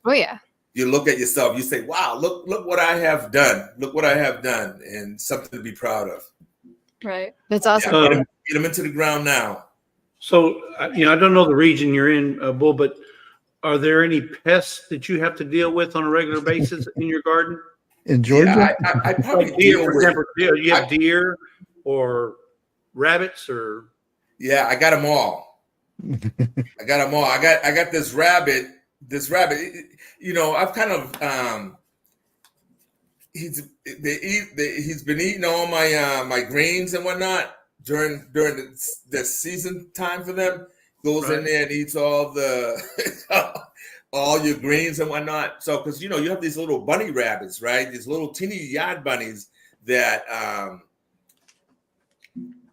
Oh yeah. You look at yourself, you say, "Wow, look what I have done! Look what I have done!" And something to be proud of. Right. That's awesome. Yeah, get them into the ground now. So, I don't know the region you're in, Bull, but are there any pests that you have to deal with on a regular basis in your garden? In Georgia? Yeah, I probably Like deer, deal for with. example, you have deer or rabbits or. Yeah, I got them all. I got them all. I got this rabbit. I've kind of he's been eating all my my greens and whatnot during the season time for them. Goes in there and eats all the all your greens and whatnot. So because you have these little bunny rabbits, right? These little teeny yard bunnies that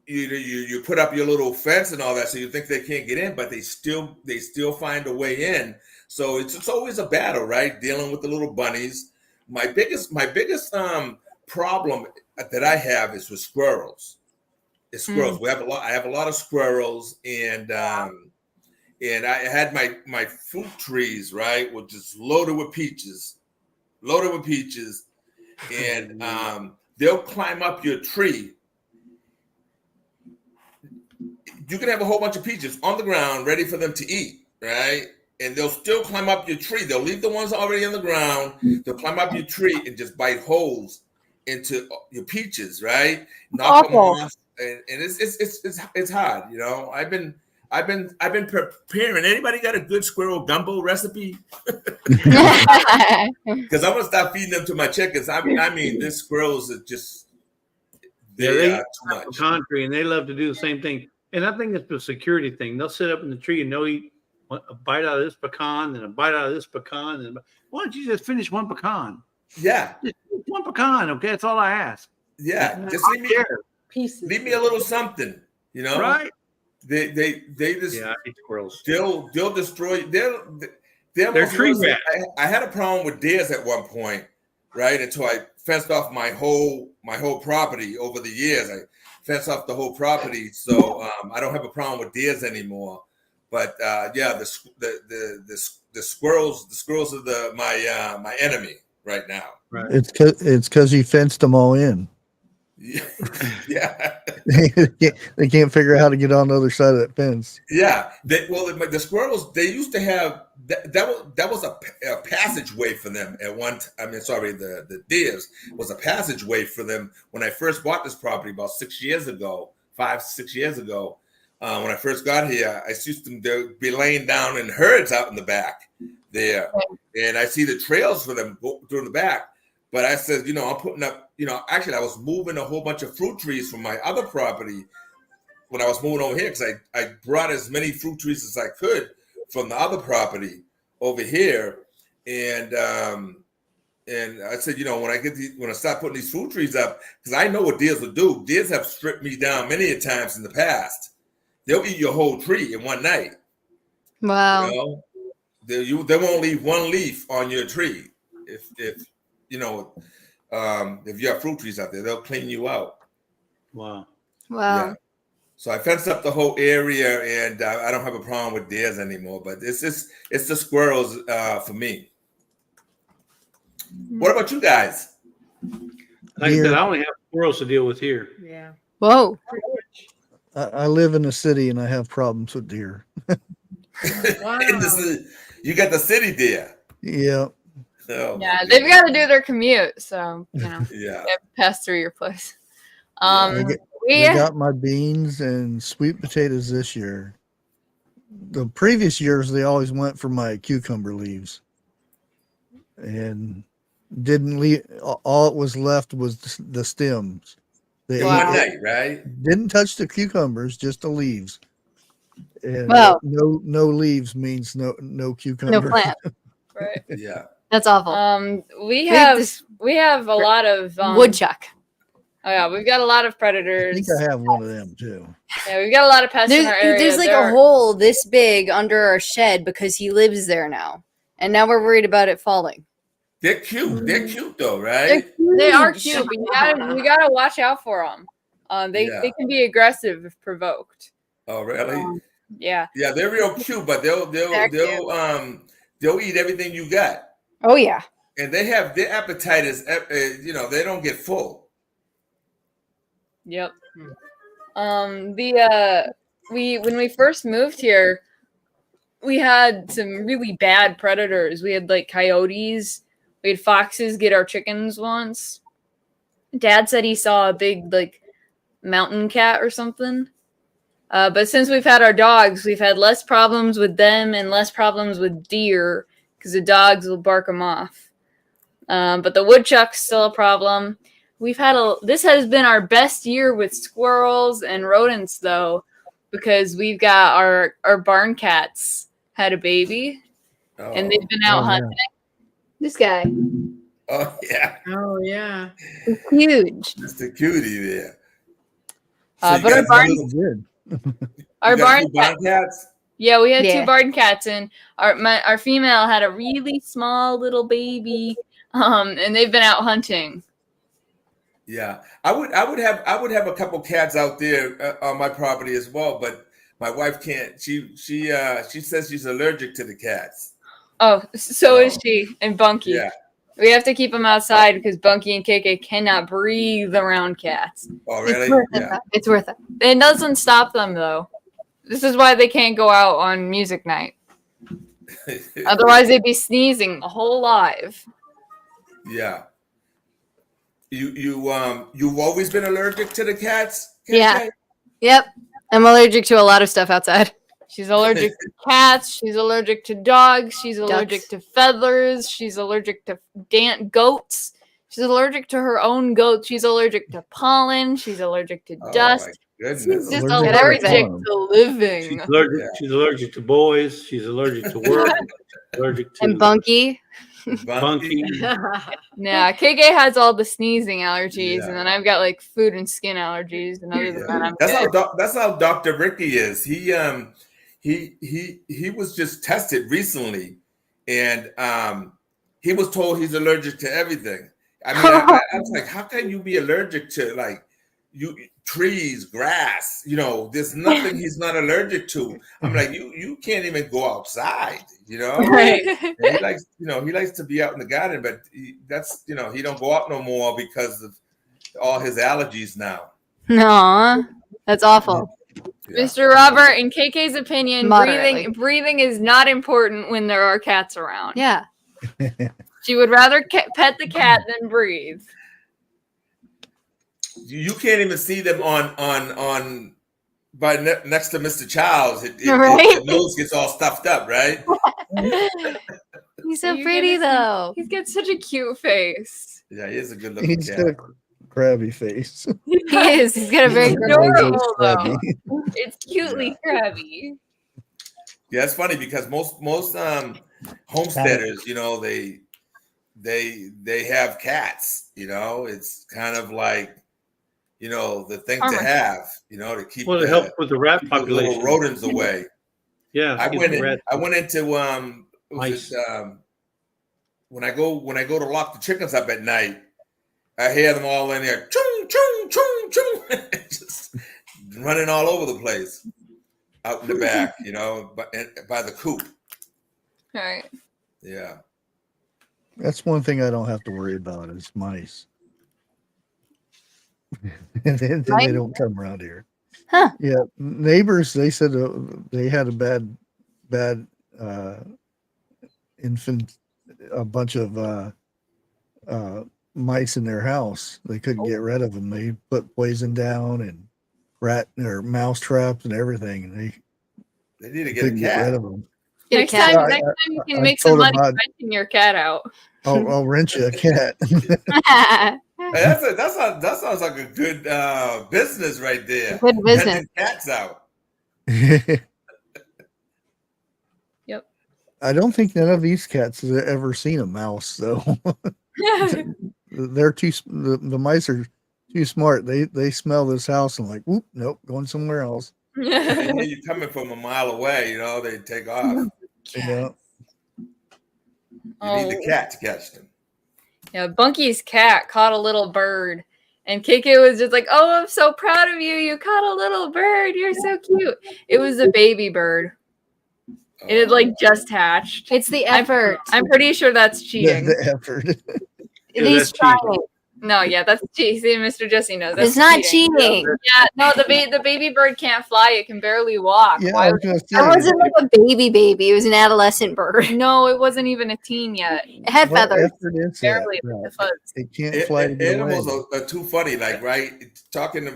you put up your little fence and all that, so you think they can't get in, but they still find a way in. So it's always a battle, right? Dealing with the little bunnies. My biggest problem that I have is with squirrels. It's squirrels. I have a lot of squirrels, and I had my fruit trees, right, which is loaded with peaches, and they'll climb up your tree. You can have a whole bunch of peaches on the ground ready for them to eat, right? And they'll still climb up your tree. They'll leave the ones already on the ground. They'll climb up your tree and just bite holes into your peaches, right? Knock them off, and it's hard, I've been preparing. Anybody got a good squirrel gumbo recipe? Because I'm gonna stop feeding them to my chickens. I mean, this squirrels are just they are too much. Country, and they love to do the same thing. And I think it's a security thing. They'll sit up in the tree and they'll eat a bite out of this pecan and a bite out of this pecan. And why don't you just finish one pecan? Yeah, just one pecan. Okay, that's all I ask. Yeah, just leave me a little something. Right? They just I hate squirrels. They'll destroy. They're tree rats. I had a problem with deers at one point, right? Until I fenced off my whole property over the years. I fenced off the whole property, so I don't have a problem with deers anymore. But the squirrels are my enemy right now. Right. It's because you fenced them all in. Yeah. They can't figure out how to get on the other side of that fence. Yeah. The squirrels, they used to have that was a passageway for them at one. The deers was a passageway for them when I first bought this property about 6 years ago, 5-6 years ago. When I first got here, I used to be laying down in herds out in the back there, and I see the trails for them go through the back. But I said, I'm putting up, actually I was moving a whole bunch of fruit trees from my other property when I was moving over here, because I brought as many fruit trees as I could from the other property over here. And I said, when I start putting these fruit trees up, because I know what deers will do. Deers have stripped me down many a times in the past. They'll eat your whole tree in one night. Wow. They won't leave one leaf on your tree. If you have fruit trees out there, they'll clean you out. Wow. Yeah. So I fenced up the whole area, and I don't have a problem with deers anymore. But it's the squirrels for me. What about you guys? Like I said, I only have squirrels to deal with here. Yeah. Whoa. I live in a city and I have problems with deer. Wow. You got the city deer. Yeah. Oh, Yeah, they've got to do their commute, so yeah. they have to pass through your place. They got my beans and sweet potatoes this year. The previous years, they always went for my cucumber leaves, and didn't leave. All it was left was the stems. They In one night, right? didn't touch the cucumbers, just the leaves. And Wow. no leaves means no cucumber. No plant. Right. Yeah. That's awful. We have have this- we have a lot of Woodchuck. Oh yeah, we've got a lot of I predators. think I have one of them too. Yeah, we've got a lot of pests in our area. There's like a hole this big under our shed because he lives there now. And now we're worried about it falling. They're cute. They're cute though, right? They are huge. cute, but we gotta watch out for them. They Yeah. can be aggressive if provoked. Oh, really? Yeah. Yeah, they're real cute, but they'll eat everything you got. Oh yeah. And their appetite is, they don't get full. Yep. When we first moved here, we had some really bad predators. We had like coyotes. We had foxes get our chickens once. Dad said he saw a big like mountain cat or something. But since we've had our dogs, we've had less problems with them and less problems with deer because the dogs will bark them off. But the woodchuck's still a problem. This has been our best year with squirrels and rodents though, because we've got our barn cats had a baby and they've been out hunting. This guy. Oh yeah, Oh yeah. He's huge. it's the cutie there. But you our got barn, two- our you got barn two barn cats. Yeah, we had Yeah. two barn cats, and our female had a really small little baby, and they've been out hunting. Yeah, I would have a couple cats out there on my property as well, but my wife can't. She says she's allergic to the cats. Oh, so is she and Bunky. Yeah. We have to keep them outside because Bunky and KK cannot breathe around cats. Oh, It's really? worth it. Yeah. It's worth it. It doesn't stop them though. This is why they can't go out on music night. Otherwise, they'd be sneezing the whole live. Yeah. You've always been allergic to the cats? Yeah. KK? Yep. I'm allergic to a lot of stuff outside. She's allergic to cats. She's allergic to dogs. She's allergic to feathers. She's allergic to goats. She's allergic to her own goats. She's allergic to pollen. She's allergic to dust. My goodness. She's just Allergic to allergic everything. to living. She's allergic. Yeah. She's allergic to boys. She's allergic to work. Allergic to And Bunky. Bunky. Yeah, KK has all the sneezing allergies, Yeah. and then I've got like food and skin allergies. And other than that, I'm good. That's how Dr. Ricky is. He was just tested recently, and he was told he's allergic to everything. I mean, I was like, how can you be allergic to like trees, grass? There's nothing he's not allergic to. I'm like, you can't even go outside. Right. And he likes, he likes to be out in the garden, but he don't go out no more because of all his allergies now. No, that's awful. Yeah. Mr. Robert, in KK's opinion, Moderately. breathing is not important when there are cats around. Yeah. She would rather pet the cat than breathe. You can't even see them on next to Mr. Childs. Right? The nose gets all stuffed up, right? He's so You pretty get to see- though. He's got such a cute face. Yeah, he is a good looking He's cat. got a crabby face. He is. He's got a very He's good adorable, though. Crabby. It's cutely crabby. Yeah, it's funny because most homesteaders, they have cats. It's kind of like the thing to have. To keep Well, to help with the rat keep those population. little rodents away. Yeah. I get went the in, rat- I went into Mice. when I go to lock the chickens up at night, I hear them all in there, chung chung chung chung, just running all over the place, out in the back, by the coop. All right. Yeah, That's one thing I don't have to worry about is mice. And then they don't come around here. Huh. Yeah, neighbors, they said they had a bad a bunch of mice in their house. They couldn't get rid of them. They put poison down and rat or mouse traps and everything, and they need to get a couldn't get rid cat. of them. Get a Next cat. time, you can I make some told him money I'd- renting your cat out. I'll rent you a cat. Hey, that sounds like a good business right there. Good business. Renting cats out. I don't think none of these cats has ever seen a mouse, though. They're the mice are too smart. They smell this house and like, whoop, nope, going somewhere else. And then you're coming from a mile away, they take off. Yeah. You need the cat to catch them. Yeah, Bunky's cat caught a little bird, and KK was just like, "Oh, I'm so proud of you! You caught a little bird. You're so cute." It was a baby bird. It had like just hatched. It's the effort. I'm pretty sure that's cheating. The effort. He's that's trying. No, yeah, that's cheating. See, Mr. Jesse knows that's It's not cheating. Yeah, no, the baby bird can't fly. It can barely walk. Yeah, Why I was gonna say, It wasn't like a baby. It was an adolescent bird. No, it wasn't even a teen yet. It had what feathers. effort is that? Barely Right. the fuzz. It can't fly to get away. Animals are too funny, like, right? Jumping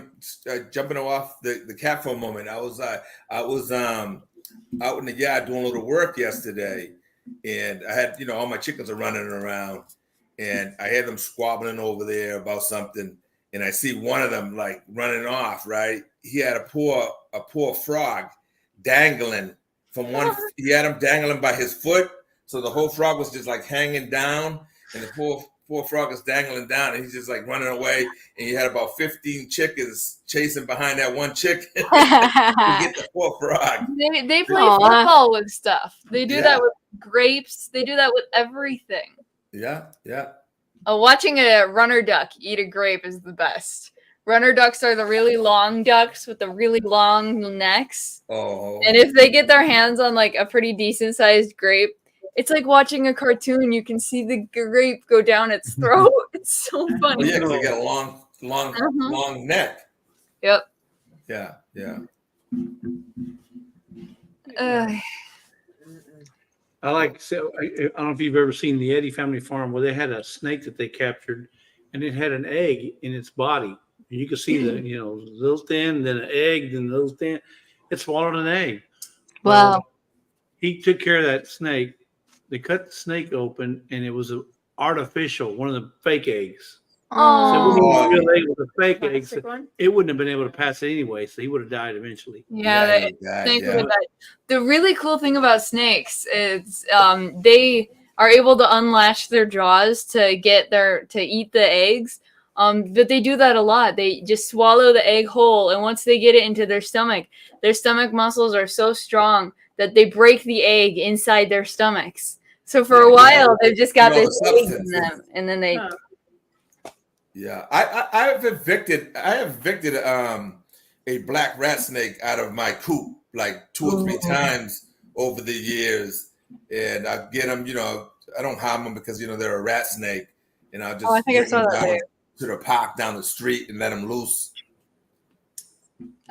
off the cat for a moment. I was out in the yard doing a little work yesterday, and I had, all my chickens are running around, and I had them squabbling over there about something, and I see one of them like running off, right? He had a poor frog dangling from one, he had him dangling by his foot, so the whole frog was just like hanging down, and the poor frog is dangling down, and he's just like running away, and he had about 15 chickens chasing behind that one chicken to get the poor frog. They play football with stuff. They do that with grapes. They do that with everything. Yeah. Watching a runner duck eat a grape is the best. Runner ducks are the really long ducks with the really long necks. Oh. And if they get their hands on like a pretty decent sized grape, it's like watching a cartoon. You can see the grape go down its throat. It's so funny. Well, yeah, because they got a long neck. Yep. Yeah. I don't know if you've ever seen the Eddy family farm where they had a snake that they captured, and it had an egg in its body. And you could see the, little thin, then an egg, then a little thin. It swallowed an egg. Wow. Well, he took care of that snake. They cut the snake open, and it was an artificial, one of the fake eggs. So it wasn't a real egg, it was a fake egg. So it wouldn't have been able to pass it anyway, so he would have died eventually. Yeah, snake would have died. The really cool thing about snakes is they are able to unlash their jaws to eat the eggs. But they do that a lot. They just swallow the egg whole, and once they get it into their stomach muscles are so strong that they break the egg inside their stomachs. So for a while, they've just got this egg in them, and then they. Yeah, I have evicted a black rat snake out of my coop like 2 or 3 times over the years, and I get them. I don't harm them because they're a rat snake, and I'll just I think I saw that down to the park down the street and let them loose.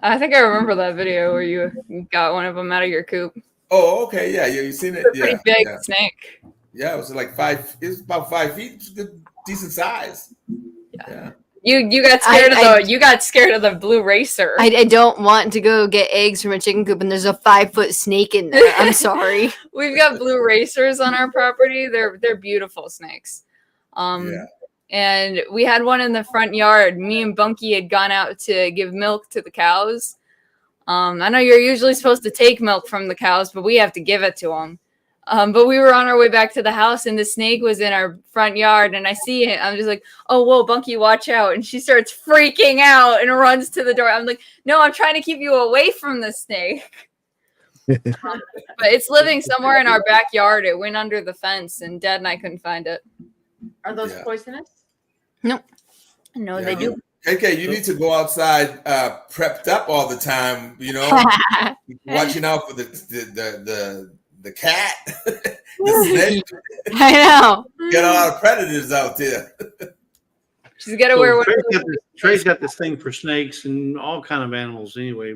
I think I remember that video where you got one of them out of your coop. Oh, okay, yeah, you seen it? It's a pretty big snake. Yeah, it was like 5. It was about 5 feet. It was a good, decent size. Yeah. You got scared you got scared of the blue racer. I don't want to go get eggs from a chicken coop and there's a 5-foot snake in there. I'm sorry. We've got blue racers on our property. They're beautiful snakes. And we had one in the front yard. Me and Bunky had gone out to give milk to the cows. I know you're usually supposed to take milk from the cows, but we have to give it to them. But we were on our way back to the house, and the snake was in our front yard, and I see it. I'm just like, oh, whoa, Bunky, watch out. And she starts freaking out and runs to the door. I'm like, no, I'm trying to keep you away from the snake. But it's living somewhere in our backyard. It went under the fence, and Dad and I couldn't find it. Are those poisonous? No, they do. Okay, you need to go outside prepped up all the time, watching out for the cat, the snake. I know. Got a lot of predators out there. She's got to wear Trey's got this thing for snakes and all kind of animals anyway.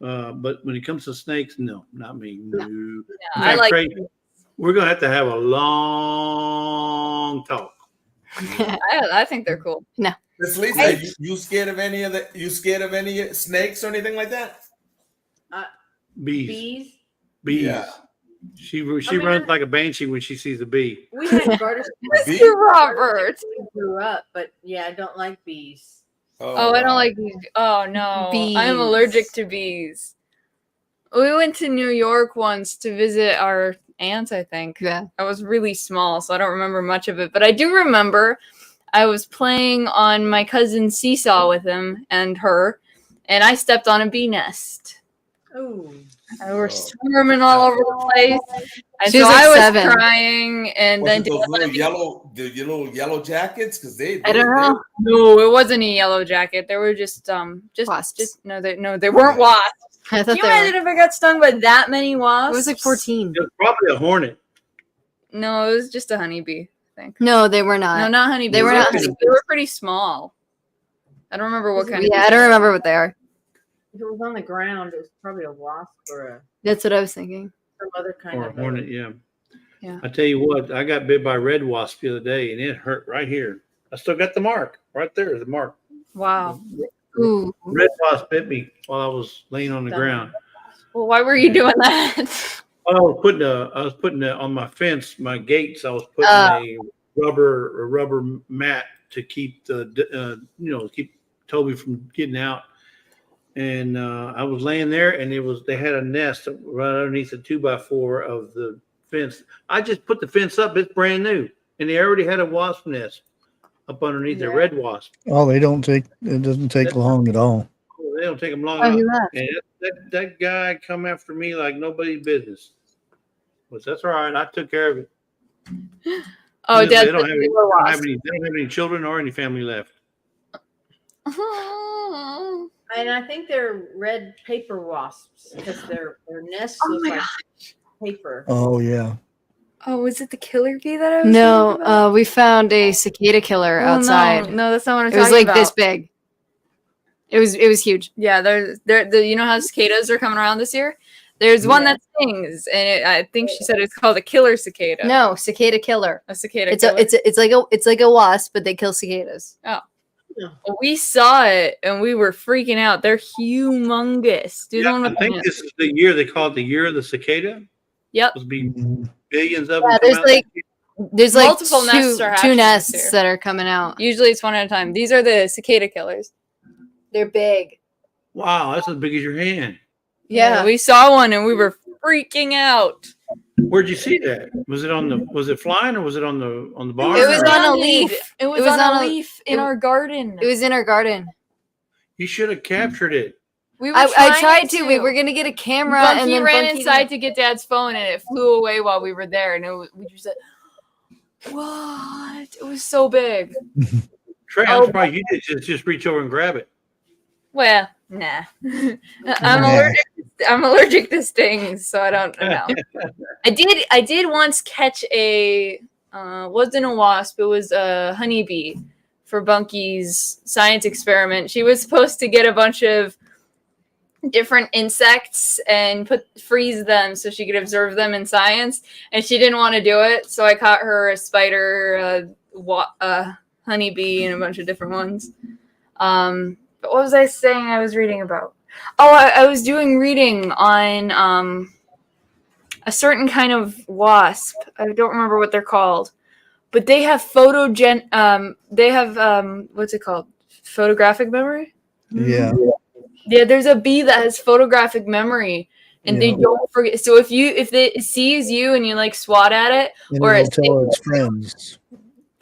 But when it comes to snakes, no, not me. No. In fact, Trey, we're going to have a long talk. I think they're cool. No. Miss Lisa, you scared of any snakes or anything like that? Bees. Yeah. She runs like a banshee when she sees a bee. We had garter snakes. Mr. Robert. We grew up, but I don't like bees. Oh, I don't like bees. Oh no, Bees. I am allergic to bees. We went to New York once to visit our ants, I think. Yeah. I was really small, so I don't remember much of it. But I do remember I was playing on my cousin's seesaw with him and her, and I stepped on a bee nest. Oh, I were swarming all over the place. And She so was like I was 7. crying, and Was then it those little yellow jackets? Because I don't know. no, it wasn't a yellow jacket. They were just Wasps. they weren't wasps. I Can thought you they were. imagine if I got stung by that many It wasps? was like 14. It was probably a hornet. No, it was just a honeybee, I think. No, they were not. No, not honeybees. They were not They honeybees. were pretty small. I don't remember what kind of. Yeah, I don't remember what they are. if it was on the ground, it was probably a wasp or That's what I was thinking. some other kind Or a of hornet, yeah. Yeah. I tell you what, I got bit by a red wasp the other day, and it hurt right here. I still got the mark right there. The mark. Wow. Ooh. Red wasp bit me while I was laying on the ground. Well, why were you doing that? I was putting on my fence, my gates. I was putting a rubber mat to keep keep Toby from getting out. And I was laying there, and they had a nest right underneath the 2x4 of the fence. I just put the fence up; it's brand new, and they already had a wasp nest up underneath the red wasp. Oh, it doesn't take long at all. They don't take them long Oh, he enough. left. And that guy come after me like nobody's business. But that's all right. I took care of it. Oh, They Dad. don't have any children or any family left. And I think they're red paper wasps because their nests look like paper. Oh yeah. Oh, was it the killer bee that I was talking about? No, we found a cicada killer Oh, outside. No, that's not what I'm It was talking like about. this big. It was huge. Yeah, you know how cicadas are coming around this year? There's one that stings, and I think she said it's called a killer cicada. No, cicada killer. A cicada It's killer. it's like a wasp, but they kill cicadas. Well, we saw it, and we were freaking out. They're humongous. Do you know I what think this is the year they call it the year of the cicada. Yep. There'll be Mhm. billions of Yeah, them. come out. there's like Multiple nests are hatching two this nests year. that are coming out. Usually it's one at a time. These are the cicada killers. They're big. Wow, that's as big as your hand. Yeah. We saw one, and we were freaking out. Where'd you see that? Was it flying or was it on the barn? It was or- on a on leaf. It It was, was on, on a a- leaf in it- our garden. It was in our garden. You should have captured it. We were I trying tried to. We were gonna get a camera, Bunky and then ran Bunky inside to get Dad's phone, and it flew away while we were there. And we just said, "What?" It was so big. Trey, I'm surprised you did just reach over and grab it. Well, nah. Nah. I'm allergic to stings, so I don't know. I did once catch a wasn't a wasp, it was a honeybee for Bunky's science experiment. She was supposed to get a bunch of different insects and freeze them so she could observe them in science, and she didn't want to do it, so I caught her a spider, honeybee, and a bunch of different ones. But what was I saying I was reading about? Oh, I was doing reading on a certain kind of wasp. I don't remember what they're called, but they have what's it called? Photographic memory? Yeah. Yeah, there's a bee that has photographic memory, and they Yeah. don't forget. So if it sees you and you like swat at it, And or it'll tell its friends.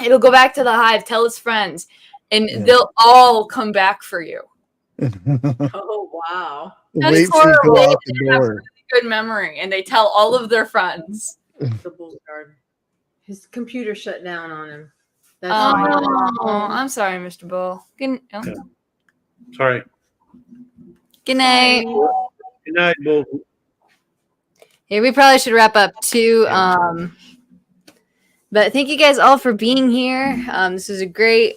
it'll go back to the hive, tell its friends, and Yeah. they'll all come back for you. Oh wow! That's Wait till you horrible. go out the door. Good memory, and they tell all of their friends. The bull guard. His computer shut down on him. That's Oh, I'm sorry, Mr. Bull. Good, Sorry. Good night. Good night, Bull. Yeah, we probably should wrap up too. But thank you guys all for being here. This was a great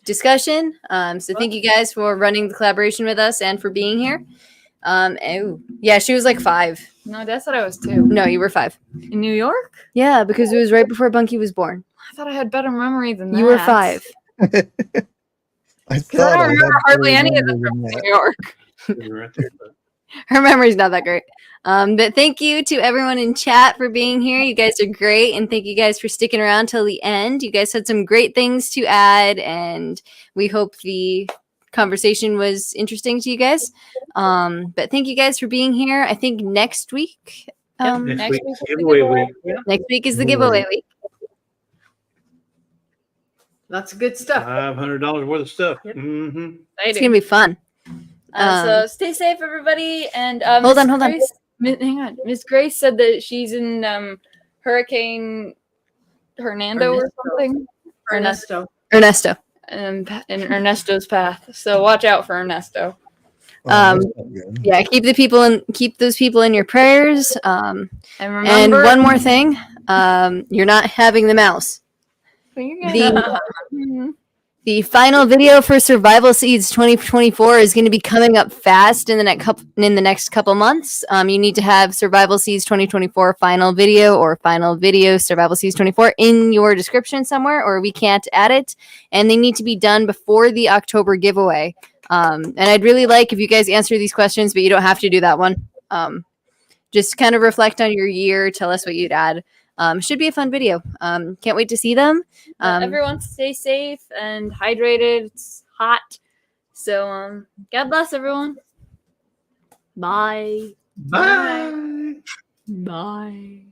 discussion. So thank you guys for running the collaboration with us and for being here. Yeah, she was like 5. No, that's what I was too. No, you were 5. In New York? Yeah, because it was right before Bunky was born. I thought I had better memory than that. You were 5. I Because I thought don't remember hardly had any of better them memory from than New York. Right there, but- Her memory's not that great. But thank you to everyone in chat for being here. You guys are great. And thank you guys for sticking around till the end. You guys had some great things to add. And we hope the conversation was interesting to you guys. But thank you guys for being here. I think next week Next Next week, week is the giveaway giveaway. week. Yeah. Next week is the Giveaway. giveaway week. Lots of good stuff. $500 worth of stuff. Yep. Mm-hmm. It's gonna be fun. So stay safe, everybody. And Hold Miss on, hold on. Grace, hang on. Miss Grace said that she's in Hurricane Hernando or Ernesto. something. Ernesto. Ernesto. In Ernesto's path. So watch out for Ernesto. That's not good. Yeah, keep those people in your prayers. And And remember, one more thing, you're not having the mouse. The final video for Survival Seeds 2024 is going to be coming up fast in the next couple months. You need to have Survival Seeds 2024 final video or final video Survival Seeds 24 in your description somewhere, or we can't add it. And they need to be done before the October giveaway. And I'd really like if you guys answer these questions, but you don't have to do that one. Just kind of reflect on your year. Tell us what you'd add. Should be a fun video. Can't wait to see them. everyone stay safe and hydrated. It's hot. So God bless everyone. Bye. Bye. Bye.